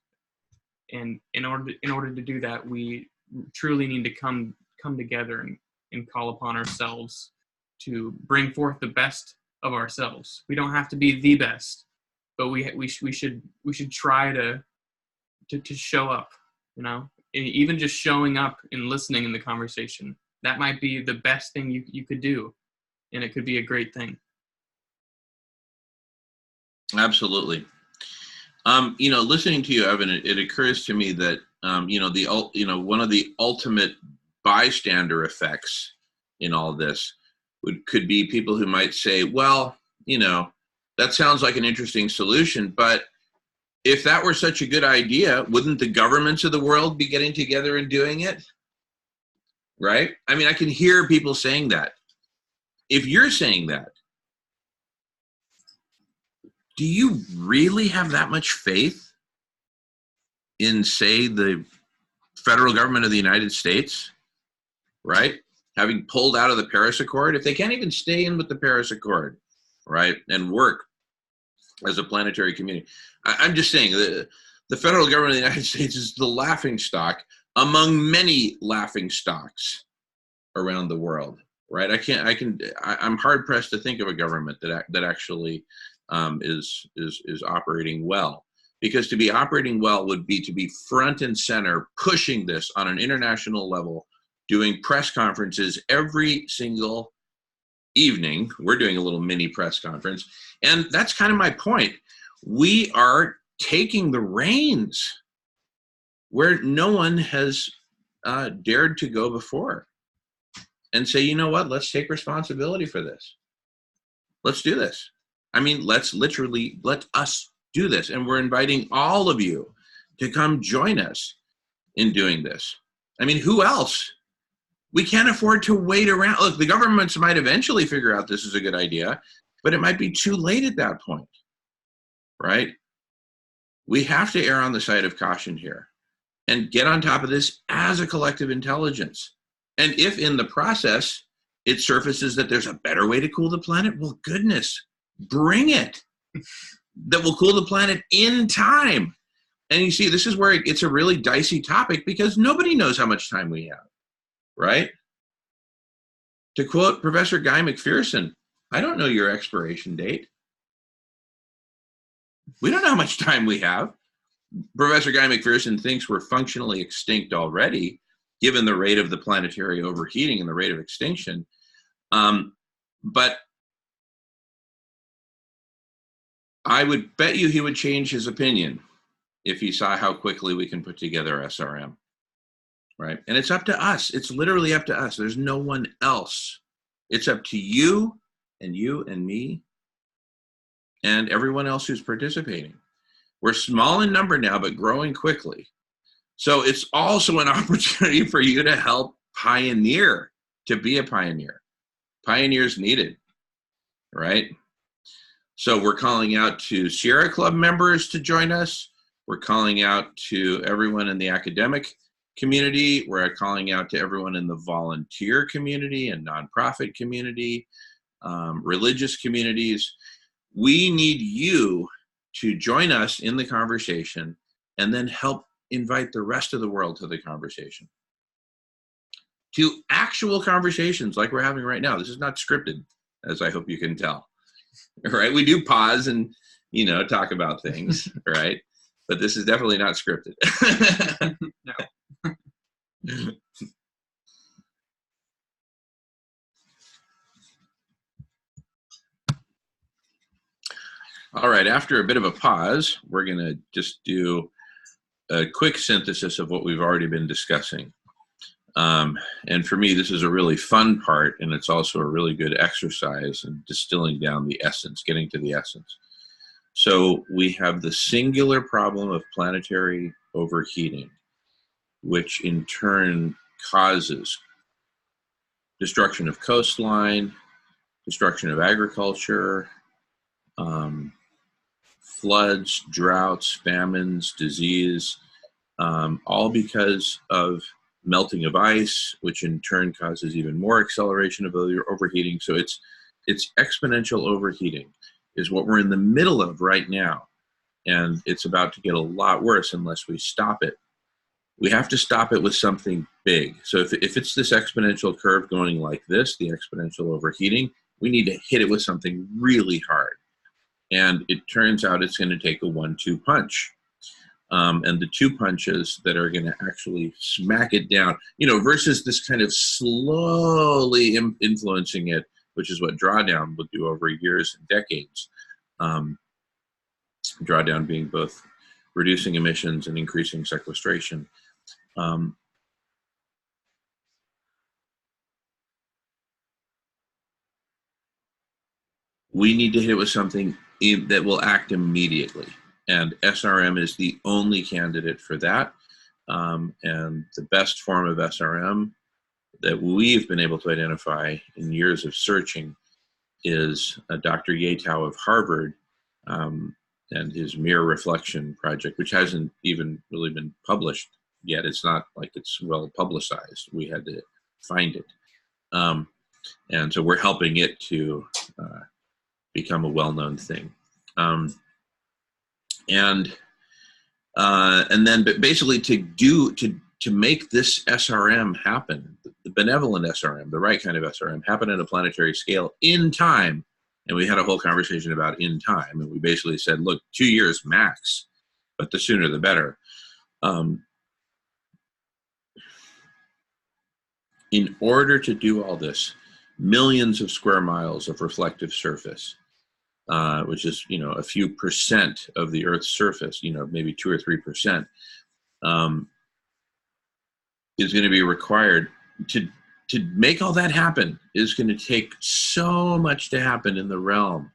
and in order to do that, we truly need to come together and call upon ourselves to bring forth the best of ourselves. We don't have to be the best, but we should try to show up. You know, even just showing up and listening in the conversation, that might be the best thing you could do, and it could be a great thing. Absolutely. You know, listening to you, Evan, it occurs to me that one of the ultimate bystander effects in all this could be people who might say, well, you know, that sounds like an interesting solution, but if that were such a good idea, wouldn't the governments of the world be getting together and doing it? Right? I mean, I can hear people saying that. If you're saying that, do you really have that much faith in, say, the federal government of the United States? Right? having pulled out of the Paris Accord, if they can't even stay in with the Paris Accord, right, and work as a planetary community. I'm just saying the federal government of the United States is the laughing stock among many laughing stocks around the world, right? I'm hard pressed to think of a government that actually is operating well. Because to be operating well would be to be front and center, pushing this on an international level, doing press conferences every single evening. We're doing a little mini press conference. And that's kind of my point. We are taking the reins where no one has dared to go before and say, you know what, let's take responsibility for this. Let's do this. I mean, let us do this. And we're inviting all of you to come join us in doing this. I mean, who else? We can't afford to wait around. Look, the governments might eventually figure out this is a good idea, but it might be too late at that point, right? We have to err on the side of caution here and get on top of this as a collective intelligence. And if in the process it surfaces that there's a better way to cool the planet, well, goodness, bring it. That will cool the planet in time. And you see, this is where it's a really dicey topic because nobody knows how much time we have, right? To quote Professor Guy McPherson, I don't know your expiration date. We don't know how much time we have. Professor Guy McPherson thinks we're functionally extinct already, given the rate of the planetary overheating and the rate of extinction. But I would bet you he would change his opinion if he saw how quickly we can put together SRM, right? And it's up to us. It's literally up to us. There's no one else. It's up to you and me and everyone else who's participating. We're small in number now, but growing quickly. So it's also an opportunity for you to help pioneer, to be a pioneer. Pioneers needed, right? So we're calling out to Sierra Club members to join us. We're calling out to everyone in the academic community. We're calling out to everyone in the volunteer community and nonprofit community, religious communities. We need you to join us in the conversation and then help invite the rest of the world to the conversation. To actual conversations like we're having right now. This is not scripted, as I hope you can tell. Right? We do pause and, talk about things, right? But this is definitely not scripted. No. All right, after a bit of a pause, we're going to just do a quick synthesis of what we've already been discussing. And for me, this is a really fun part, and it's also a really good exercise in distilling down the essence, getting to the essence. So we have the singular problem of planetary overheating, which in turn causes destruction of coastline, destruction of agriculture, floods, droughts, famines, disease, all because of melting of ice, which in turn causes even more acceleration of overheating. So it's exponential overheating is what we're in the middle of right now. And it's about to get a lot worse unless we stop it. We have to stop it with something big. So if it's this exponential curve going like this, the exponential overheating, we need to hit it with something really hard. And it turns out it's going to take a 1-2 punch. And the 2 punches that are going to actually smack it down, versus this kind of slowly influencing it, which is what drawdown will do over years and decades. Drawdown being both reducing emissions and increasing sequestration. We need to hit it with something that will act immediately. And SRM is the only candidate for that. And the best form of SRM that we've been able to identify in years of searching is Dr. Yatow of Harvard and his mirror reflection project, which hasn't even really been published yet. It's not like it's well publicized. We had to find it. And so we're helping it to become a well-known thing. And then basically to make this SRM happen, the benevolent SRM, the right kind of SRM, happen at a planetary scale in time. And we had a whole conversation about in time, and we basically said, look, 2 years max, but the sooner the better. In order to do all this, millions of square miles of reflective surface, which is, a few percent of the Earth's surface, maybe 2 or 3%, is going to be required to make all that happen. Is going to take so much to happen in the realm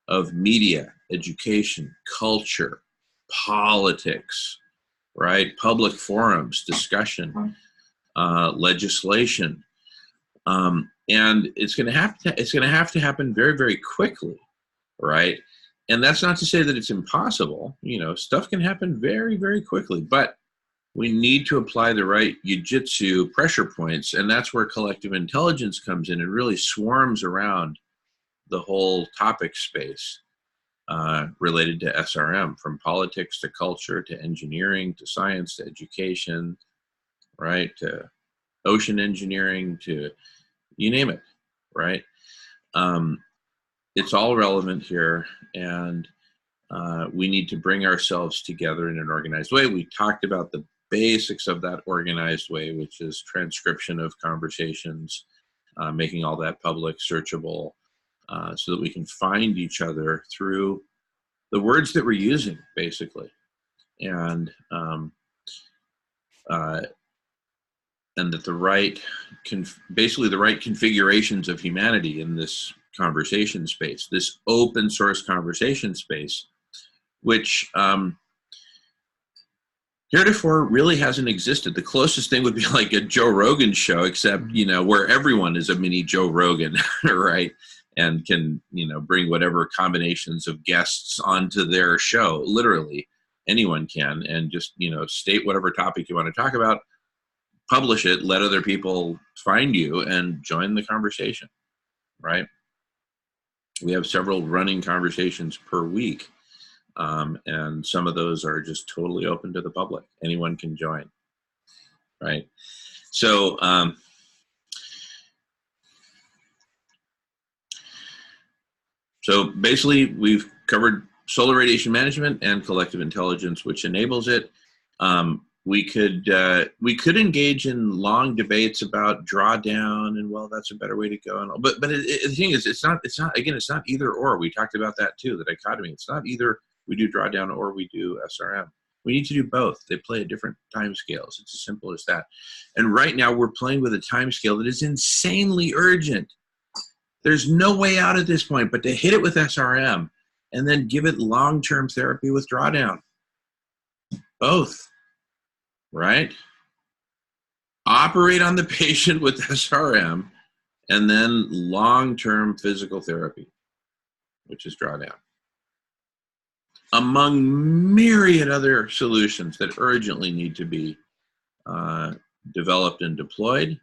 of media, education, culture, politics, right? Public forums, discussion, legislation, and it's going to have to happen very, very quickly, right? And that's not to say that it's impossible. Stuff can happen very, very quickly, but we need to apply the right jujitsu pressure points, and that's where collective intelligence comes in and really swarms around the whole topic space related to SRM, from politics to culture to engineering to science to education, right, to ocean engineering to you name it, right? It's all relevant here, and we need to bring ourselves together in an organized way. We talked about the basics of that organized way, which is transcription of conversations, making all that public, searchable, so that we can find each other through the words that we're using, basically, and that the right, basically the right configurations of humanity in this conversation space, this open source conversation space, which heretofore really hasn't existed. The closest thing would be like a Joe Rogan show, except, where everyone is a mini Joe Rogan, right? And can, bring whatever combinations of guests onto their show. Literally, anyone can, and just, state whatever topic you want to talk about, publish it, let other people find you, and join the conversation, right? We have several running conversations per week. And some of those are just totally open to the public. Anyone can join, right? So, so basically, we've covered solar radiation management and collective intelligence, which enables it. We could engage in long debates about drawdown and, well, that's a better way to go. And all. But the thing is, it's not either or. We talked about that too, the dichotomy. It's not either we do drawdown or we do SRM. We need to do both. They play at different time scales. It's as simple as that. And right now we're playing with a time scale that is insanely urgent. There's no way out at this point but to hit it with SRM and then give it long-term therapy with drawdown. Both, right? Operate on the patient with SRM and then long-term physical therapy, which is drawdown. Among myriad other solutions that urgently need to be developed and deployed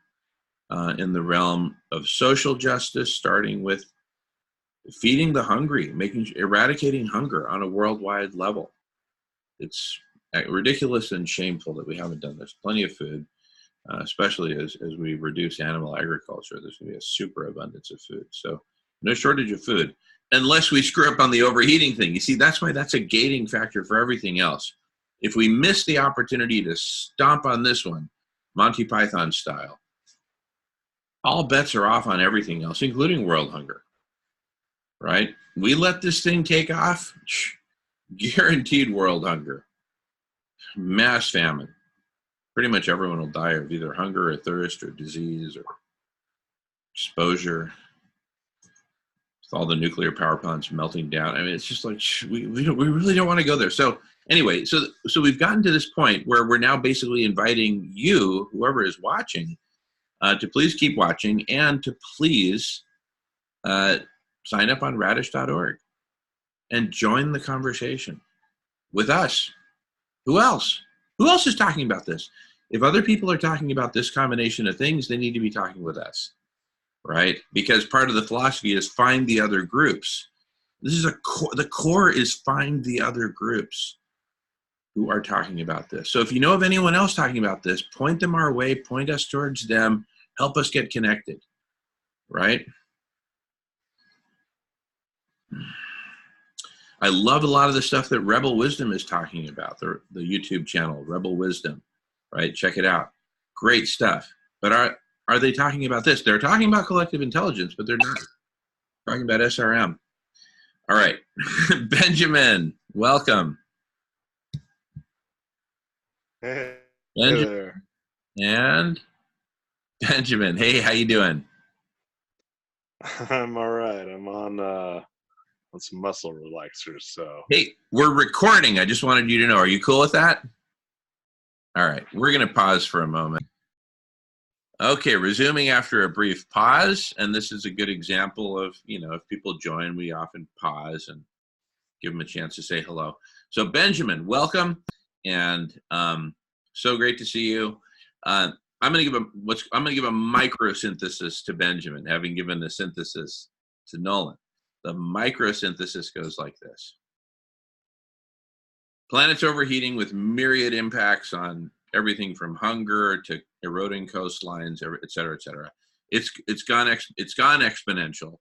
in the realm of social justice, starting with feeding the hungry, eradicating hunger on a worldwide level. It's ridiculous and shameful that we haven't done this. Plenty of food, especially as we reduce animal agriculture. There's going to be a super abundance of food. So no shortage of food, unless we screw up on the overheating thing. You see, that's why that's a gating factor for everything else. If we miss the opportunity to stomp on this one, Monty Python style, all bets are off on everything else, including world hunger, right? We let this thing take off, guaranteed world hunger, mass famine. Pretty much everyone will die of either hunger or thirst or disease or exposure. With all the nuclear power plants melting down. I mean, it's just like, we really don't want to go there. So anyway, so we've gotten to this point where we're now basically inviting you, whoever is watching, to please keep watching and to please sign up on radish.org and join the conversation with us. Who else? Who else is talking about this? If other people are talking about this combination of things, they need to be talking with us. right? Because part of the philosophy is find the other groups. This is the core is find the other groups who are talking about this. So if you know of anyone else talking about this, point them our way, point us towards them, help us get connected, right? I love a lot of the stuff that Rebel Wisdom is talking about, the YouTube channel, Rebel Wisdom, right? Check it out. Great stuff. But are they talking about this? They're talking about collective intelligence, but they're not talking about SRM. All right. Benjamin, welcome. Hey Benjamin. there. And Benjamin, hey, how you doing? I'm all right. I'm on some muscle relaxers. So Hey, we're recording. I just wanted you to know. Are you cool with that? All right. We're going to pause for a moment. Okay, resuming after a brief pause. And this is a good example of, if people join, we often pause and give them a chance to say hello. So Benjamin, welcome. And so great to see you. I'm going to give a micro synthesis to Benjamin, having given the synthesis to Nolan. The micro synthesis goes like this. Planet's overheating with myriad impacts on everything from hunger to eroding coastlines, et cetera, et cetera. It's gone exponential.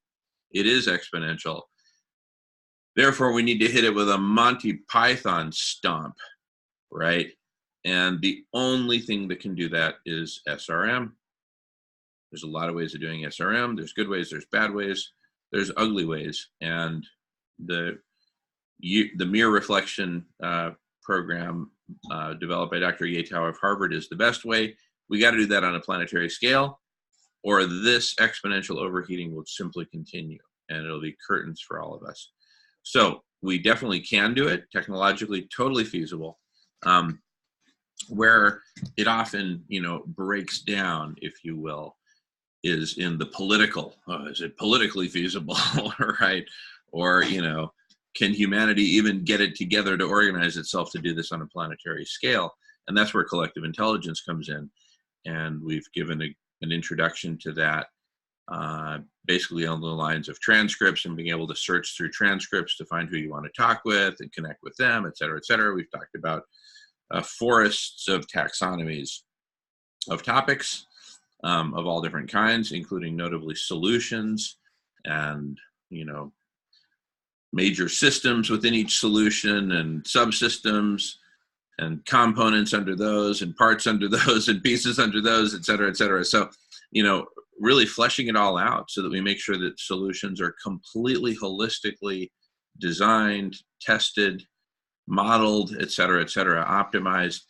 It is exponential. Therefore, we need to hit it with a Monty Python stomp, right? And the only thing that can do that is SRM. There's a lot of ways of doing SRM. There's good ways, there's bad ways, there's ugly ways. And the mirror reflection program developed by Dr. Yatow of Harvard is the best way. We got to do that on a planetary scale, or this exponential overheating will simply continue, and it'll be curtains for all of us. So we definitely can do it, technologically totally feasible. Where it often, breaks down, if you will, is in the political. Is it politically feasible, right? Or, can humanity even get it together to organize itself to do this on a planetary scale? And that's where collective intelligence comes in. And we've given an introduction to that, basically on the lines of transcripts and being able to search through transcripts to find who you want to talk with and connect with them, et cetera, et cetera. We've talked about forests of taxonomies of topics of all different kinds, including notably solutions and, major systems within each solution and subsystems and components under those and parts under those and pieces under those, et cetera, et cetera. So, really fleshing it all out so that we make sure that solutions are completely holistically designed, tested, modeled, et cetera, optimized.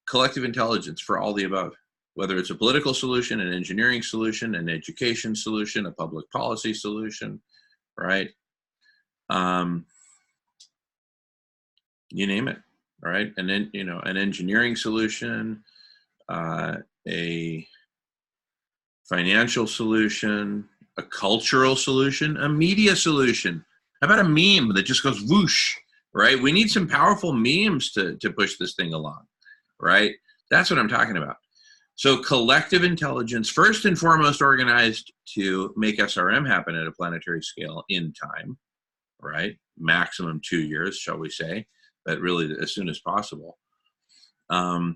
Collective intelligence for all the above, whether it's a political solution, an engineering solution, an education solution, a public policy solution, right? You name it, right? And then, an engineering solution, a financial solution, a cultural solution, a media solution. How about a meme that just goes whoosh, right? We need some powerful memes to push this thing along, right? That's what I'm talking about. So collective intelligence, first and foremost, organized to make SRM happen at a planetary scale in time, right? Maximum 2 years, shall we say, but really as soon as possible. But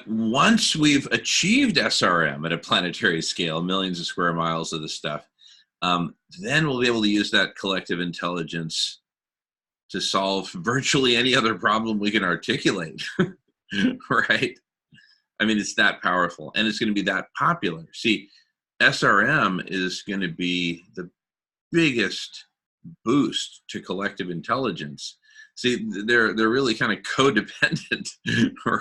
once we've achieved SRM at a planetary scale, millions of square miles of the stuff, then we'll be able to use that collective intelligence to solve virtually any other problem we can articulate, right? I mean, it's that powerful, and it's going to be that popular. See, SRM is going to be the biggest boost to collective intelligence. See, they're really kind of codependent,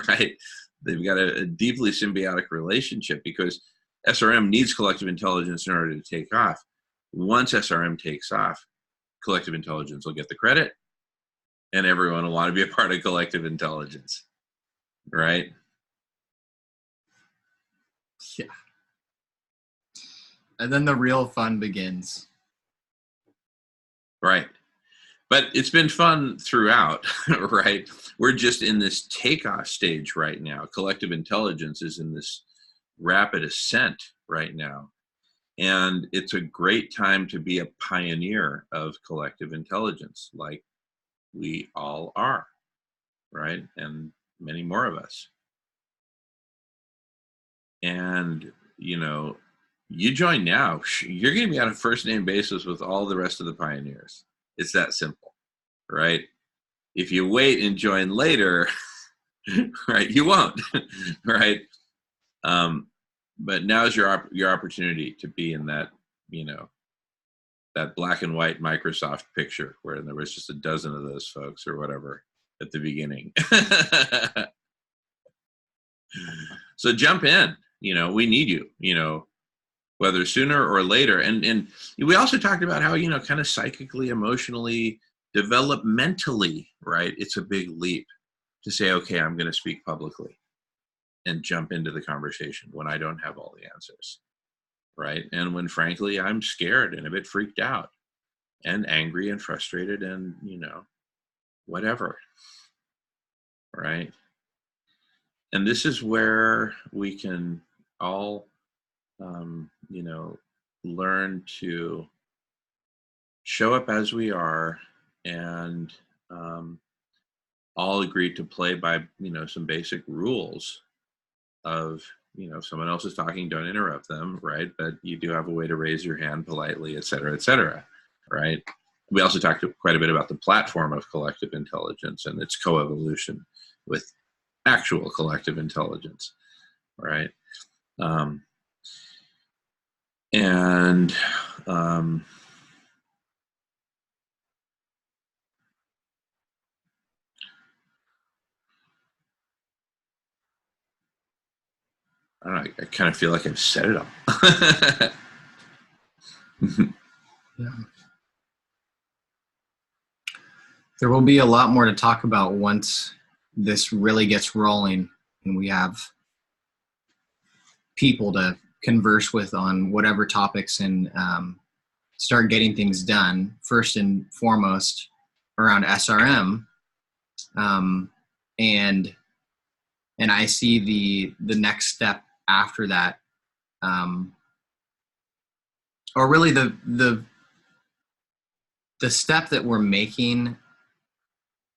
right? They've got a deeply symbiotic relationship because SRM needs collective intelligence in order to take off. Once SRM takes off, collective intelligence will get the credit, and everyone will want to be a part of collective intelligence, right? Yeah. And then the real fun begins. Right. But it's been fun throughout, right? We're just in this takeoff stage right now. Collective intelligence is in this rapid ascent right now. And it's a great time to be a pioneer of collective intelligence, like we all are, right? And many more of us. And, you know, you join now, you're going to be on a first name basis with all the rest of the pioneers. It's that simple, right? If you wait and join later, right, you won't, right? But now's your opportunity to be in that, you know, that black and white Microsoft picture where there was just a dozen of those folks or whatever at the beginning. So jump in, you know, we need you, you know, whether sooner or later. And we also talked about how, you know, kind of psychically, emotionally, developmentally, right? It's a big leap to say, okay, I'm going to speak publicly and jump into the conversation when I don't have all the answers, right? And when, frankly, I'm scared and a bit freaked out and angry and frustrated and, you know, whatever, right? And this is where we can all, you know, learn to show up as we are and all agree to play by, you know, some basic rules of, you know, if someone else is talking, don't interrupt them, right? But you do have a way to raise your hand politely, et cetera, right? We also talked quite a bit about the platform of collective intelligence and its coevolution with actual collective intelligence, right? And I don't know, I kind of feel like I've said it all. Yeah. There will be a lot more to talk about once this really gets rolling and we have people to converse with on whatever topics and start getting things done. First and foremost around SRM, and I see the next step after that, or really the step that we're making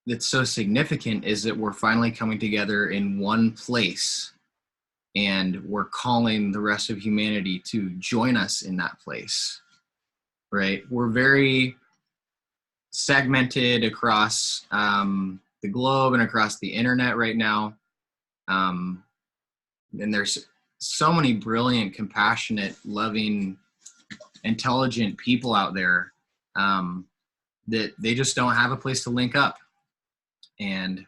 that's so significant is that we're finally coming together in one place and we're calling the rest of humanity to join us in that place, right? We're very segmented across the globe and across the internet right now. And there's so many brilliant, compassionate, loving, intelligent people out there that they just don't have a place to link up. And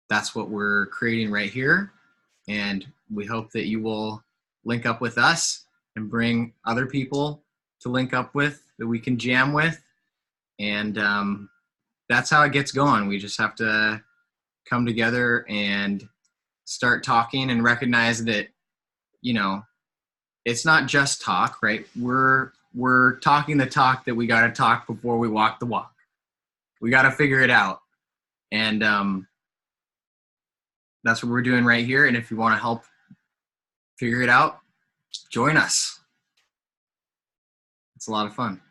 that's what we're creating right here. And we hope that you will link up with us and bring other people to link up with that we can jam with. And that's how it gets going. We just have to come together and start talking and recognize that, you know, it's not just talk, right? We're talking the talk that we got to talk before we walk the walk. We got to figure it out. And that's what we're doing right here. And if you want to help figure it out, join us. It's a lot of fun.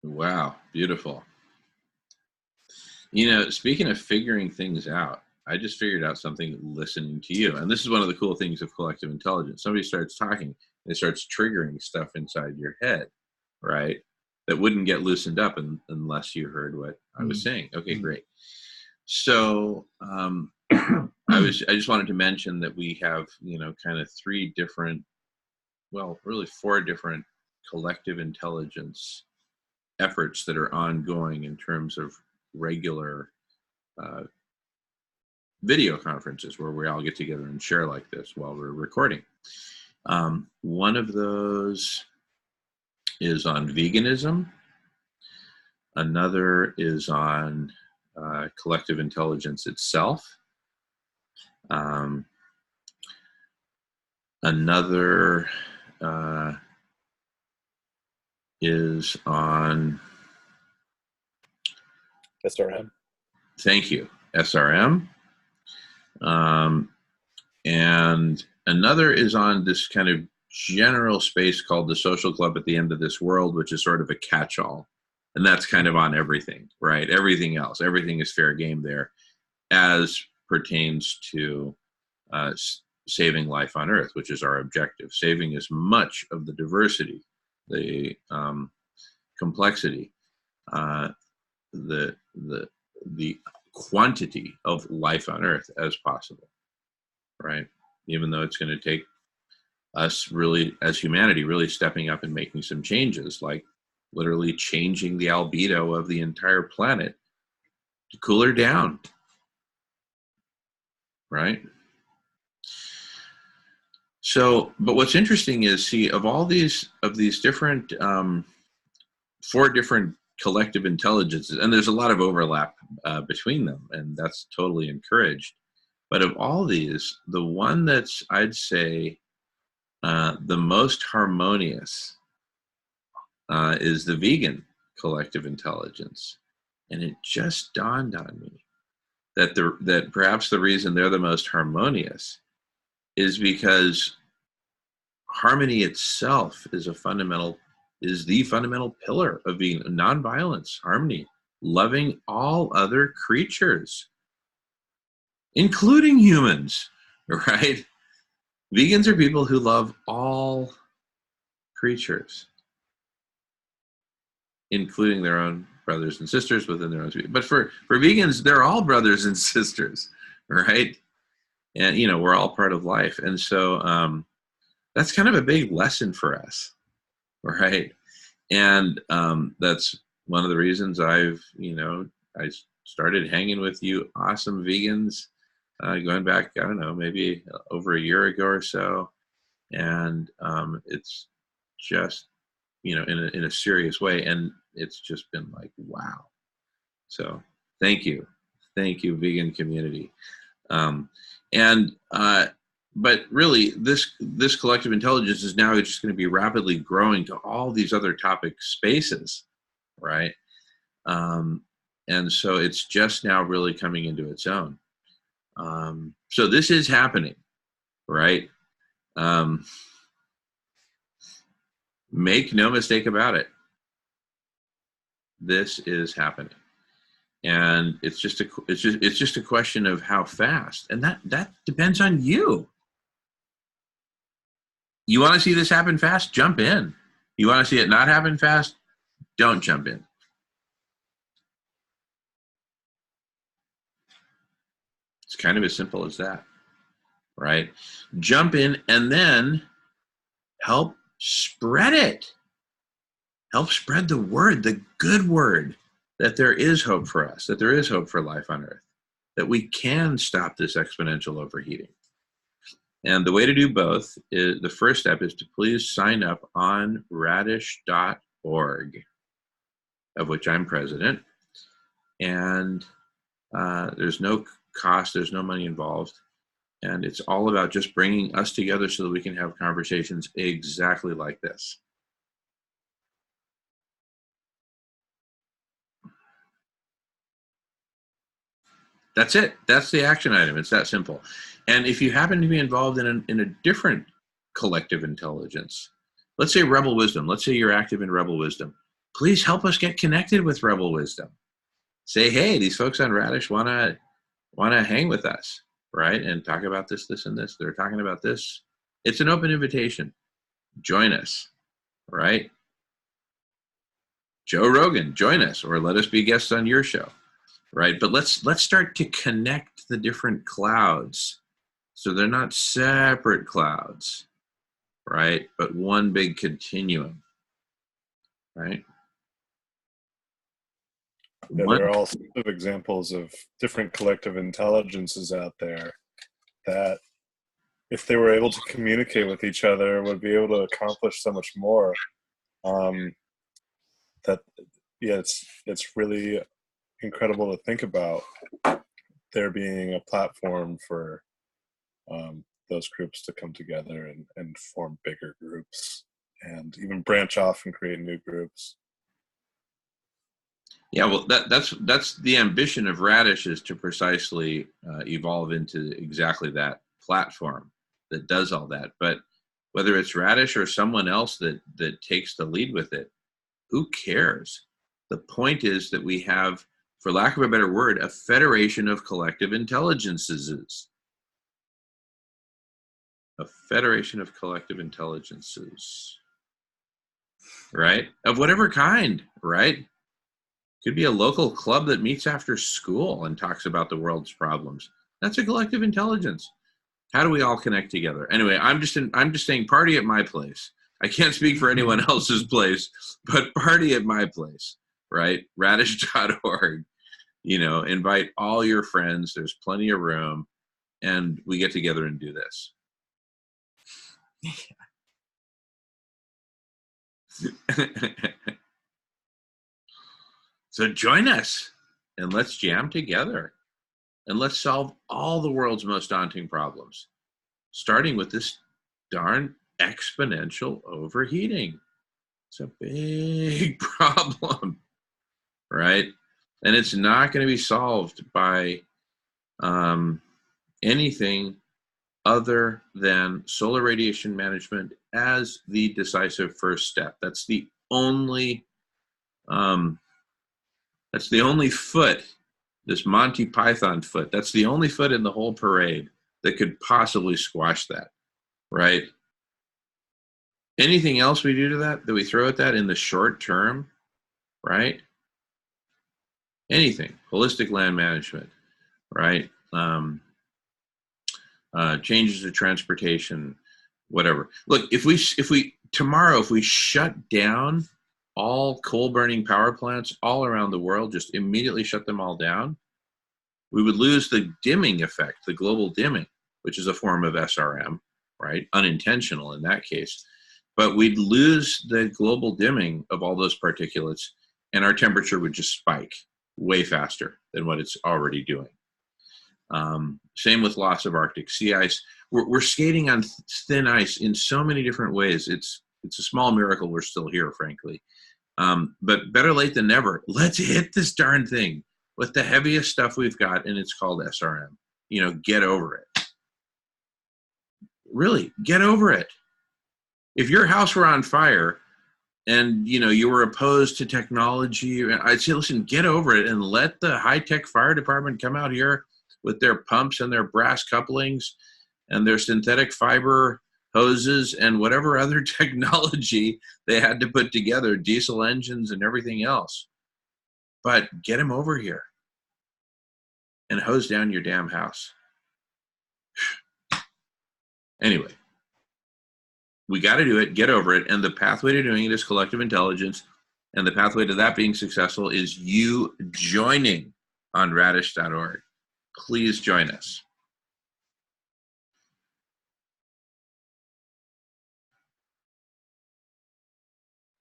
Wow, beautiful. You know, speaking of figuring things out, I just figured out something listening to you. And this is one of the cool things of collective intelligence. Somebody starts talking, and it starts triggering stuff inside your head, right? That wouldn't get loosened up unless you heard what I was saying. Okay, great. So I just wanted to mention that we have, you know, kind of three different, well, really four different collective intelligence efforts that are ongoing in terms of regular video conferences where we all get together and share like this while we're recording. One of those is on veganism. Another is on collective intelligence itself. Another is on, SRM. thank you, SRM. And another is on this kind of general space called the Social Club at the End of This World, which is sort of a catch-all. And that's kind of on everything, right? Everything else, everything is fair game there as pertains to saving life on Earth, which is our objective. Saving as much of the diversity, the complexity, the quantity of life on Earth as possible, right? Even though it's going to take us really, as humanity, really stepping up and making some changes, like literally changing the albedo of the entire planet to cool her down, right? So, but what's interesting is, see, of these different, 4 different collective intelligences, and there's a lot of overlap between them, and that's totally encouraged. But of all these, the one that's, I'd say, the most harmonious is the vegan collective intelligence. And it just dawned on me that perhaps the reason they're the most harmonious is because harmony itself is the fundamental pillar of being nonviolence, harmony, loving all other creatures, including humans, right? Vegans are people who love all creatures, including their own brothers and sisters within their own species. But for vegans, they're all brothers and sisters, right? And, we're all part of life. And so that's kind of a big lesson for us, right? And that's one of the reasons I started hanging with you awesome vegans going back, I don't know, maybe over a year ago or so. And it's just, in a serious way. And it's just been like, wow. So thank you, vegan community. But really, this collective intelligence is now just going to be rapidly growing to all these other topic spaces, right? And so it's just now really coming into its own. So this is happening, right? Make no mistake about it. This is happening. And it's just a question of how fast. And that depends on you. You want to see this happen fast? Jump in. You want to see it not happen fast? Don't jump in. It's kind of as simple as that, right? Jump in and then help spread it. Help spread the word, the good word, that there is hope for us, that there is hope for life on Earth, that we can stop this exponential overheating. And the way to do both is, the first step is to please sign up on radish.org, of which I'm president. And there's no cost, there's no money involved. And it's all about just bringing us together so that we can have conversations exactly like this. That's it. That's the action item. It's that simple. And if you happen to be involved in a different collective intelligence, let's say Rebel Wisdom, let's say you're active in Rebel Wisdom, please help us get connected with Rebel Wisdom. Say, hey, these folks on Radish want to hang with us, right? And talk about this, and this. They're talking about this. It's an open invitation. Join us, right? Joe Rogan, join us, or let us be guests on your show, right? But let's start to connect the different clouds so they're not separate clouds, right? But one big continuum, right? Yeah, there are all sorts of examples of different collective intelligences out there that, if they were able to communicate with each other, would be able to accomplish so much more. It's really incredible to think about there being a platform for those groups to come together and form bigger groups. and even branch off and create new groups. Yeah, well, that's the ambition of Radish, is to precisely evolve into exactly that platform that does all that. But whether it's Radish or someone else that takes the lead with it, who cares? The point is that we have, for lack of a better word, a federation of collective intelligences. A federation of collective intelligences, right? Of whatever kind, right? Could be a local club that meets after school and talks about the world's problems. That's a collective intelligence. How do we all connect together? Anyway, I'm just saying, party at my place. I can't speak for anyone else's place, but party at my place, right? Radish.org. Invite all your friends. There's plenty of room, and we get together and do this. So join us and let's jam together and let's solve all the world's most daunting problems, starting with this darn exponential overheating. It's a big problem, right? And it's not going to be solved by anything other than solar radiation management as the decisive first step. That's the only foot, this Monty Python foot. That's the only foot in the whole parade that could possibly squash that, right? Anything else we do to that we throw at that in the short term, right? Anything, holistic land management, right? Changes to transportation, whatever. Look, if we tomorrow shut down all coal burning power plants all around the world, just immediately shut them all down, we would lose the dimming effect, the global dimming, which is a form of SRM, right? Unintentional in that case. But we'd lose the global dimming of all those particulates, and our temperature would just spike way faster than what it's already doing. Same with loss of Arctic sea ice. We're skating on thin ice in so many different ways. It's a small miracle we're still here, frankly. But better late than never. Let's hit this darn thing with the heaviest stuff we've got, and it's called SRM. Get over it. Really, get over it. If your house were on fire and you were opposed to technology, I'd say, listen, get over it and let the high-tech fire department come out here with their pumps and their brass couplings and their synthetic fiber hoses and whatever other technology they had to put together, diesel engines and everything else. But get them over here and hose down your damn house. Anyway, we got to do it, get over it, and the pathway to doing it is collective intelligence, and the pathway to that being successful is you joining on radish.org. Please join us.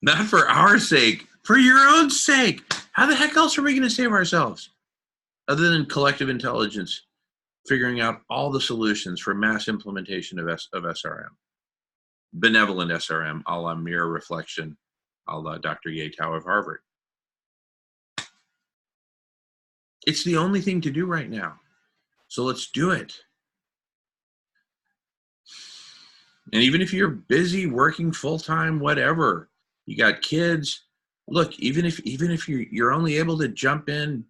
Not for our sake, for your own sake. How the heck else are we going to save ourselves? Other than collective intelligence, figuring out all the solutions for mass implementation of SRM. Benevolent SRM, a la mirror reflection, a la Dr. Yatow of Harvard. It's the only thing to do right now. So let's do it. And even if you're busy working full-time, whatever, you got kids, look, even if you're only able to jump in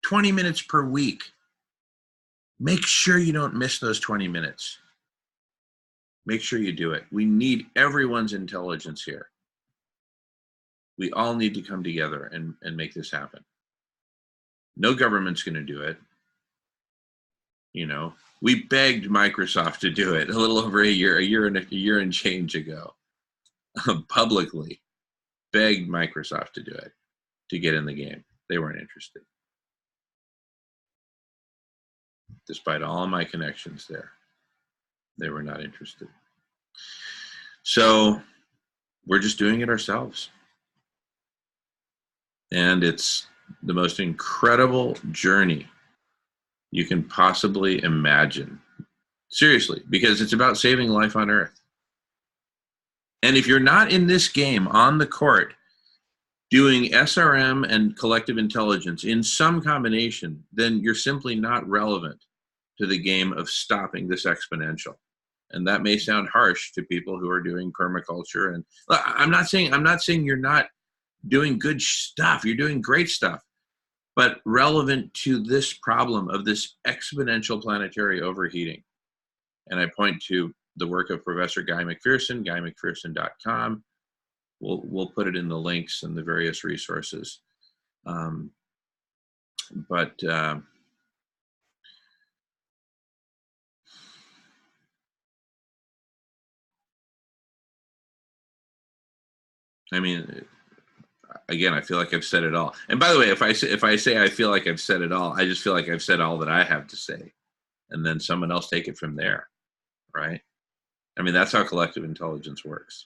20 minutes per week, make sure you don't miss those 20 minutes. Make sure you do it. We need everyone's intelligence here. We all need to come together and make this happen. No government's going to do it. We begged Microsoft to do it a little over a year and change ago. Publicly begged Microsoft to do it, to get in the game. They weren't interested. Despite all my connections there, they were not interested. So we're just doing it ourselves. And it's the most incredible journey you can possibly imagine. Seriously, because it's about saving life on Earth. And if you're not in this game on the court doing SRM and collective intelligence in some combination, then you're simply not relevant to the game of stopping this exponential. And that may sound harsh to people who are doing permaculture. And I'm not saying you're not doing good stuff. You're doing great stuff, but relevant to this problem of this exponential planetary overheating. And I point to the work of Professor Guy McPherson, guymcpherson.com. We'll put it in the links and the various resources. I mean, again, I feel like I've said it all. And by the way, if I say I feel like I've said it all, I just feel like I've said all that I have to say, and then someone else take it from there, right? I mean, that's how collective intelligence works.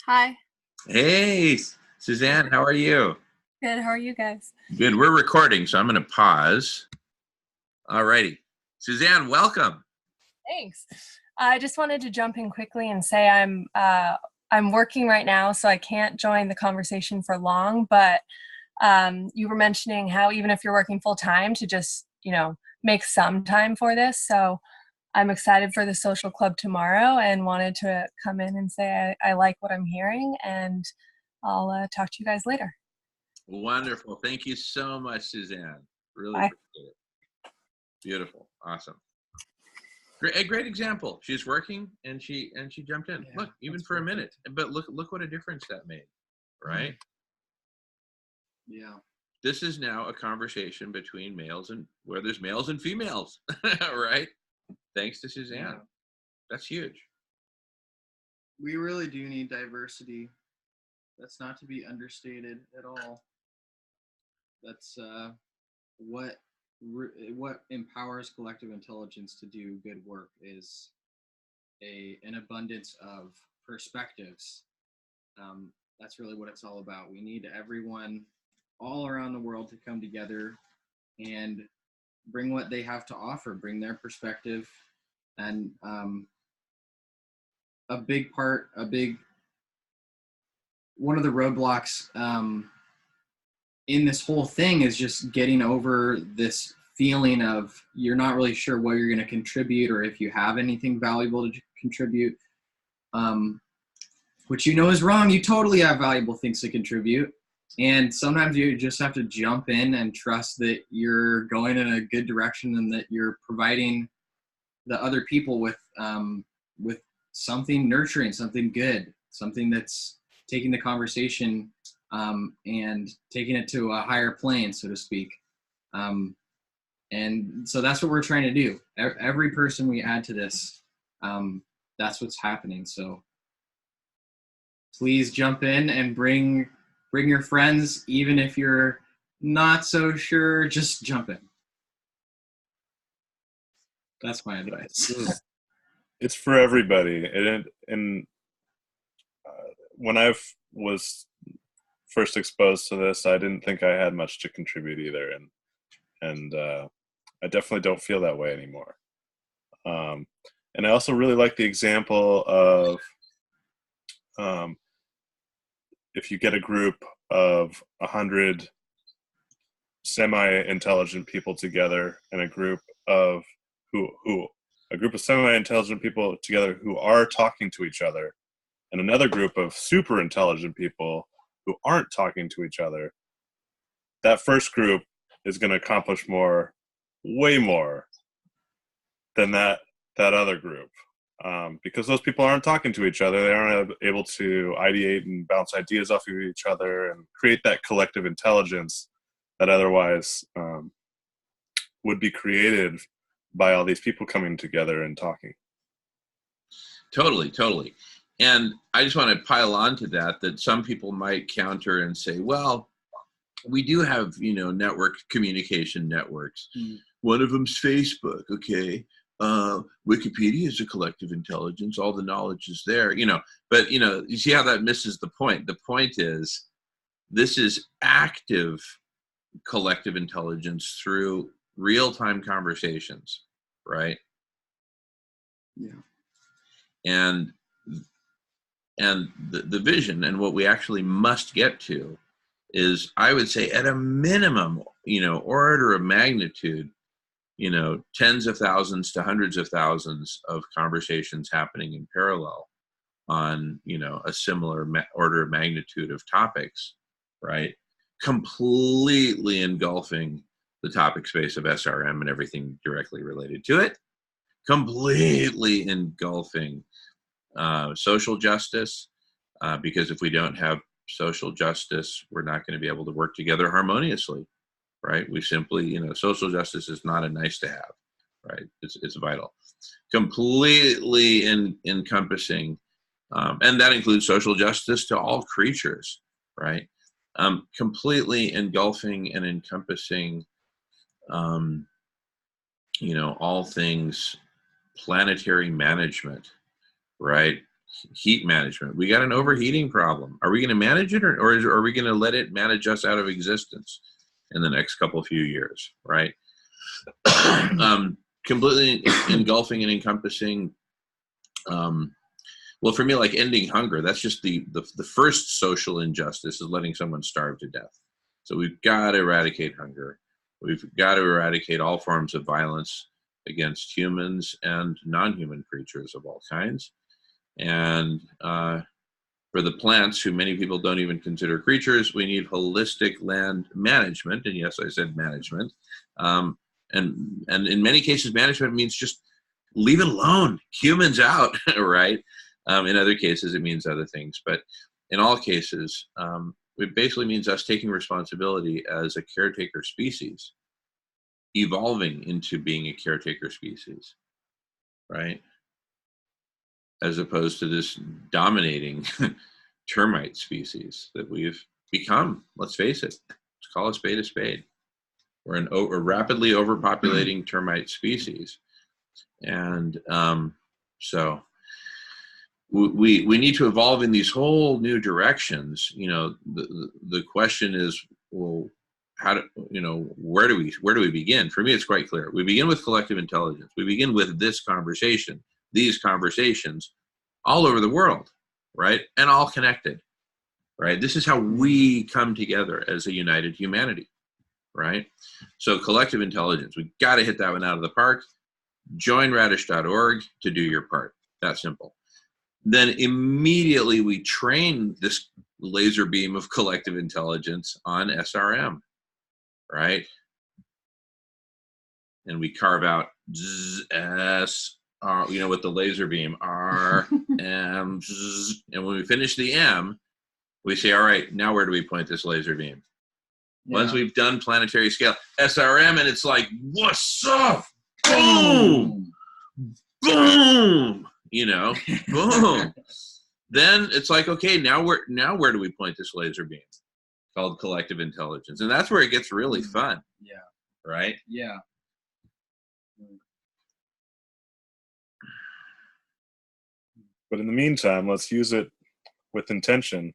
Hi. Hey, Suzanne, how are you? Good. How are you guys? Good. We're recording, so I'm going to pause. All righty. Suzanne, welcome. Thanks. I just wanted to jump in quickly and say I'm working right now, so I can't join the conversation for long. But you were mentioning how even if you're working full time, to just make some time for this. So I'm excited for the social club tomorrow, and wanted to come in and say I like what I'm hearing, and I'll talk to you guys later. Wonderful. Thank you so much, Suzanne. Really Bye. appreciate it. Beautiful. Awesome. A great example. She's working and she jumped in. Yeah, look, even for a minute. But look what a difference that made, right? Yeah. This is now a conversation between males and where there's males and females, right? Thanks to Suzanne. Yeah. That's huge. We really do need diversity. That's not to be understated at all. That's what empowers collective intelligence to do good work is an abundance of perspectives. That's really what it's all about. We need everyone all around the world to come together and bring what they have to offer, bring their perspective. And one of the roadblocks in this whole thing is just getting over this feeling of you're not really sure what you're going to contribute or if you have anything valuable to contribute, which is wrong. You totally have valuable things to contribute. And sometimes you just have to jump in and trust that you're going in a good direction and that you're providing the other people with something nurturing, something good, something that's taking the conversation and taking it to a higher plane, so to speak. And so that's what we're trying to do. Every person we add to this, that's what's happening. So please jump in and bring your friends, even if you're not so sure, just jump in. That's my advice. It's for everybody. And when I was first exposed to this, I didn't think I had much to contribute either. And I definitely don't feel that way anymore. And I also really like the example of if you get a group of 100 semi-intelligent people together and a group of semi-intelligent people together who are talking to each other, and another group of super intelligent people who aren't talking to each other, that first group is going to accomplish way more than that other group. Because those people aren't talking to each other. They aren't able to ideate and bounce ideas off of each other and create that collective intelligence that otherwise would be created by all these people coming together and talking. Totally. And I just want to pile on to that some people might counter and say, well, we do have, network communication networks. One of them's Facebook. Okay. Wikipedia is a collective intelligence. All the knowledge is there, but you see how that misses the point. The point is, this is active collective intelligence through real-time conversations, right? Yeah. And the vision and what we actually must get to is, I would say, at a minimum, order of magnitude, tens of thousands to hundreds of thousands of conversations happening in parallel on, a similar order of magnitude of topics, right? Completely engulfing the topic space of SRM and everything directly related to it, completely engulfing social justice, because if we don't have social justice, we're not going to be able to work together harmoniously, right? We simply, social justice is not a nice to have, right? It's vital. Completely encompassing, and that includes social justice to all creatures, right? Completely engulfing and encompassing, all things planetary management, right? Heat management. We got an overheating problem. Are we going to manage it, or are we going to let it manage us out of existence in the next few years, right? Completely engulfing and encompassing. Well, for me, like ending hunger, that's just the first social injustice, is letting someone starve to death. So we've got to eradicate hunger. We've got to eradicate all forms of violence against humans and non-human creatures of all kinds. And for the plants, who many people don't even consider creatures, we need holistic land management. And yes, I said management. And in many cases, management means just leave it alone, humans out, right? In other cases, it means other things. But in all cases, it basically means us taking responsibility as a caretaker species, evolving into being a caretaker species, right? As opposed to this dominating termite species that we've become. Let's face it. Let's call a spade a spade. We're a rapidly overpopulating termite species. And so we need to evolve in these whole new directions. The question is, well, where do we begin? For me, it's quite clear. We begin with collective intelligence. We begin with this conversation, these conversations all over the world, right? And all connected, right? This is how we come together as a united humanity, right? So collective intelligence, we got to hit that one out of the park. Join radish.org to do your part. That simple. Then immediately we train this laser beam of collective intelligence on SRM, right? And we carve out S, R, with the laser beam, R, M, Z, and when we finish the M, we say, all right, now where do we point this laser beam? Yeah. Once we've done planetary scale, SRM, and it's like, what's up? Boom! Boom! Boom! Then it's like, okay, now where do we point this laser beam? Called collective intelligence. And that's where it gets really fun. Yeah. Right? Yeah. But in the meantime, let's use it with intention,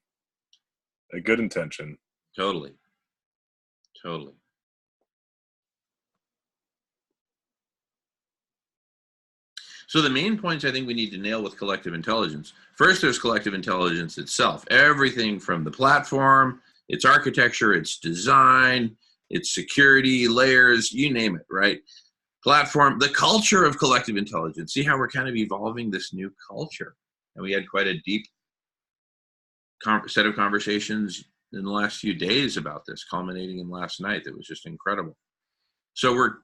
a good intention. Totally. So the main points I think we need to nail with collective intelligence. First, there's collective intelligence itself. Everything from the platform, its architecture, its design, its security, layers, you name it, right? Platform, the culture of collective intelligence. See how we're kind of evolving this new culture. And we had quite a deep set of conversations in the last few days about this, culminating in last night. That was just incredible. So we're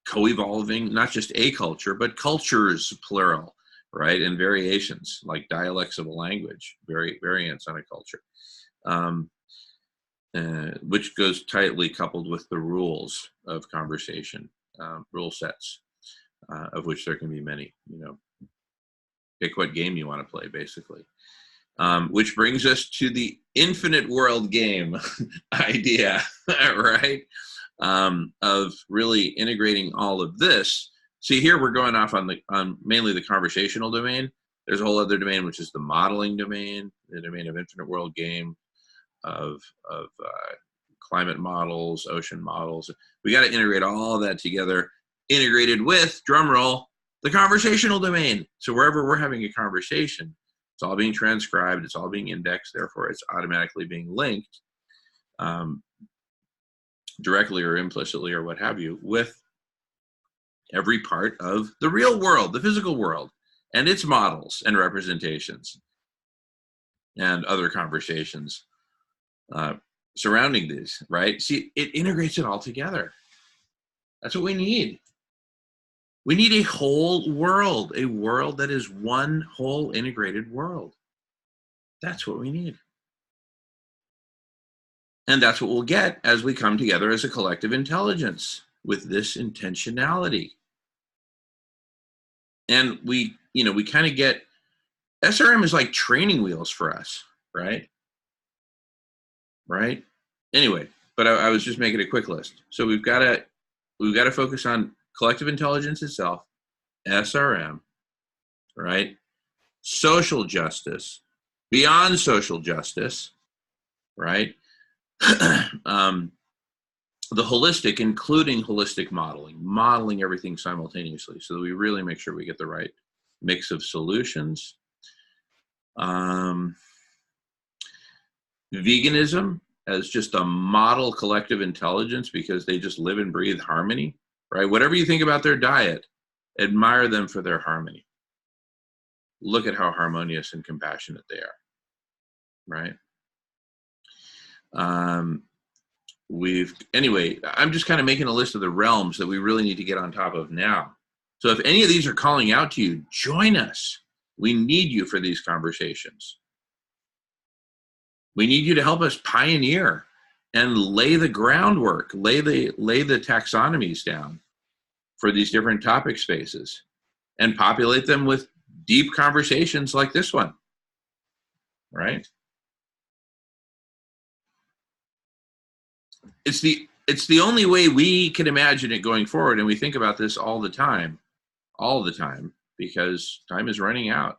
co-evolving, not just a culture, but cultures, plural, right? And variations, like dialects of a language, variants on a culture, which goes tightly coupled with the rules of conversation, rule sets, of which there can be many, Pick what game you want to play, basically. Which brings us to the infinite world game idea, right? Of really integrating all of this. See, here we're going off on mainly the conversational domain. There's a whole other domain, which is the modeling domain, the domain of infinite world game, of climate models, ocean models. We got to integrate all that together, integrated with, drum roll, the conversational domain. So wherever we're having a conversation, it's all being transcribed, it's all being indexed, therefore it's automatically being linked directly or implicitly or what have you with every part of the real world, the physical world, and its models and representations and other conversations surrounding these, right? See, it integrates it all together. That's what we need. We need a whole world, a world that is one whole integrated world. That's what we need. And that's what we'll get as we come together as a collective intelligence with this intentionality. And we kind of get, SRM is like training wheels for us, right? Right? Anyway, but I was just making a quick list. So we've got to focus on collective intelligence itself, SRM, right? Social justice, beyond social justice, right? The holistic, including holistic modeling everything simultaneously so that we really make sure we get the right mix of solutions. Veganism as just a model collective intelligence because they just live and breathe harmony, right? Whatever you think about their diet, admire them for their harmony. Look at how harmonious and compassionate they are, right? Anyway, I'm just kind of making a list of the realms that we really need to get on top of now. So if any of these are calling out to you, join us. We need you for these conversations. We need you to help us pioneer and lay the groundwork, lay the taxonomies down for these different topic spaces and populate them with deep conversations like this one, right? It's the only way we can imagine it going forward, and we think about this all the time, because time is running out.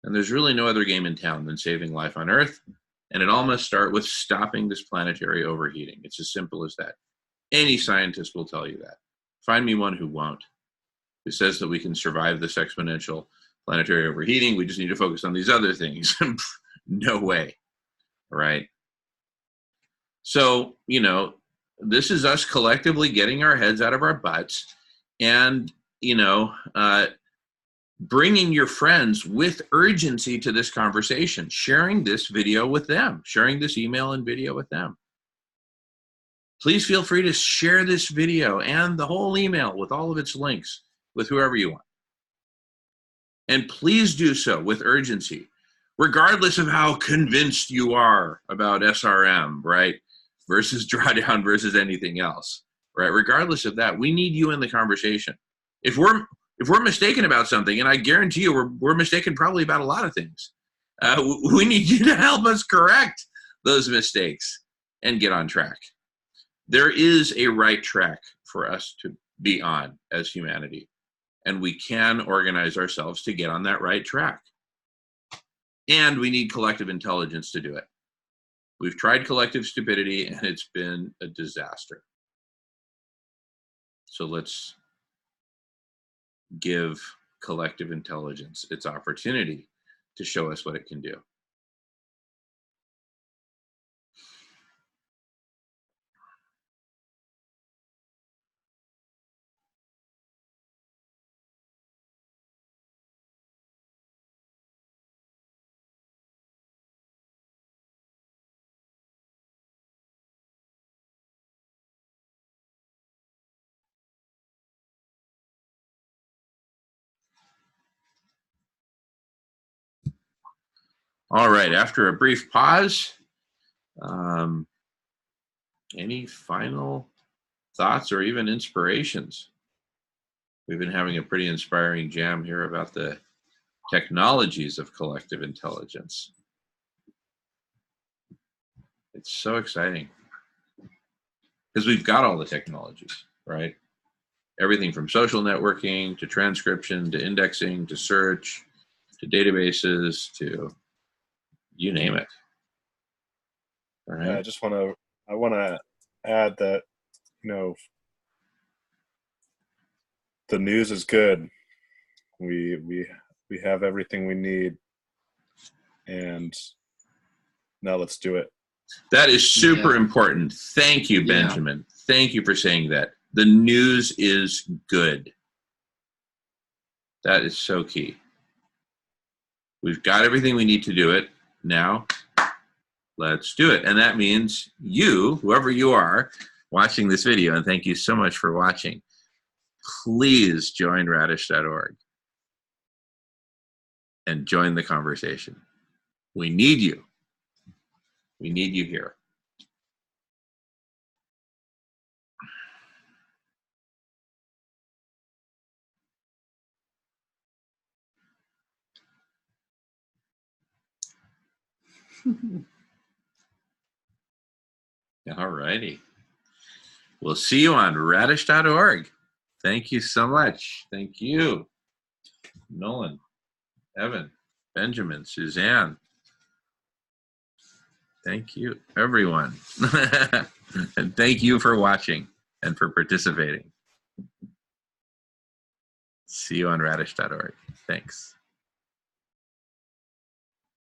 And there's really no other game in town than saving life on Earth, and it all must start with stopping this planetary overheating. It's as simple as that. Any scientist will tell you that. Find me one who won't, who says that we can survive this exponential planetary overheating. We just need to focus on these other things. No way, right? So, this is us collectively getting our heads out of our butts and, bringing your friends with urgency to this conversation, sharing this video with them, sharing this email and video with them. Please feel free to share this video and the whole email with all of its links with whoever you want. And please do so with urgency, regardless of how convinced you are about SRM, right? Versus drawdown versus anything else, right? Regardless of that, we need you in the conversation. If we're mistaken about something, and I guarantee you we're mistaken probably about a lot of things, we need you to help us correct those mistakes and get on track. There is a right track for us to be on as humanity, and we can organize ourselves to get on that right track. And we need collective intelligence to do it. We've tried collective stupidity, and it's been a disaster. So let's give collective intelligence its opportunity to show us what it can do. All right, after a brief pause, any final thoughts or even inspirations? We've been having a pretty inspiring jam here about the technologies of collective intelligence. It's so exciting because we've got all the technologies, right? Everything from social networking to transcription to indexing to search to databases to you name it. All right. Yeah, I want to add that, you know, the news is good. We have everything we need, and now let's do it. That is super Yeah. important. Thank you, Yeah. Benjamin. Thank you for saying that. The news is good. That is so key. We've got everything we need to do it. Now, let's do it. And that means you, whoever you are, watching this video, and thank you so much for watching, please join radish.org and join the conversation. We need you. We need you here. All righty. We'll see you on radish.org. Thank you so much. Thank you, Nolan, Evan, Benjamin, Suzanne. Thank you, everyone. And thank you for watching and for participating. See you on radish.org. Thanks.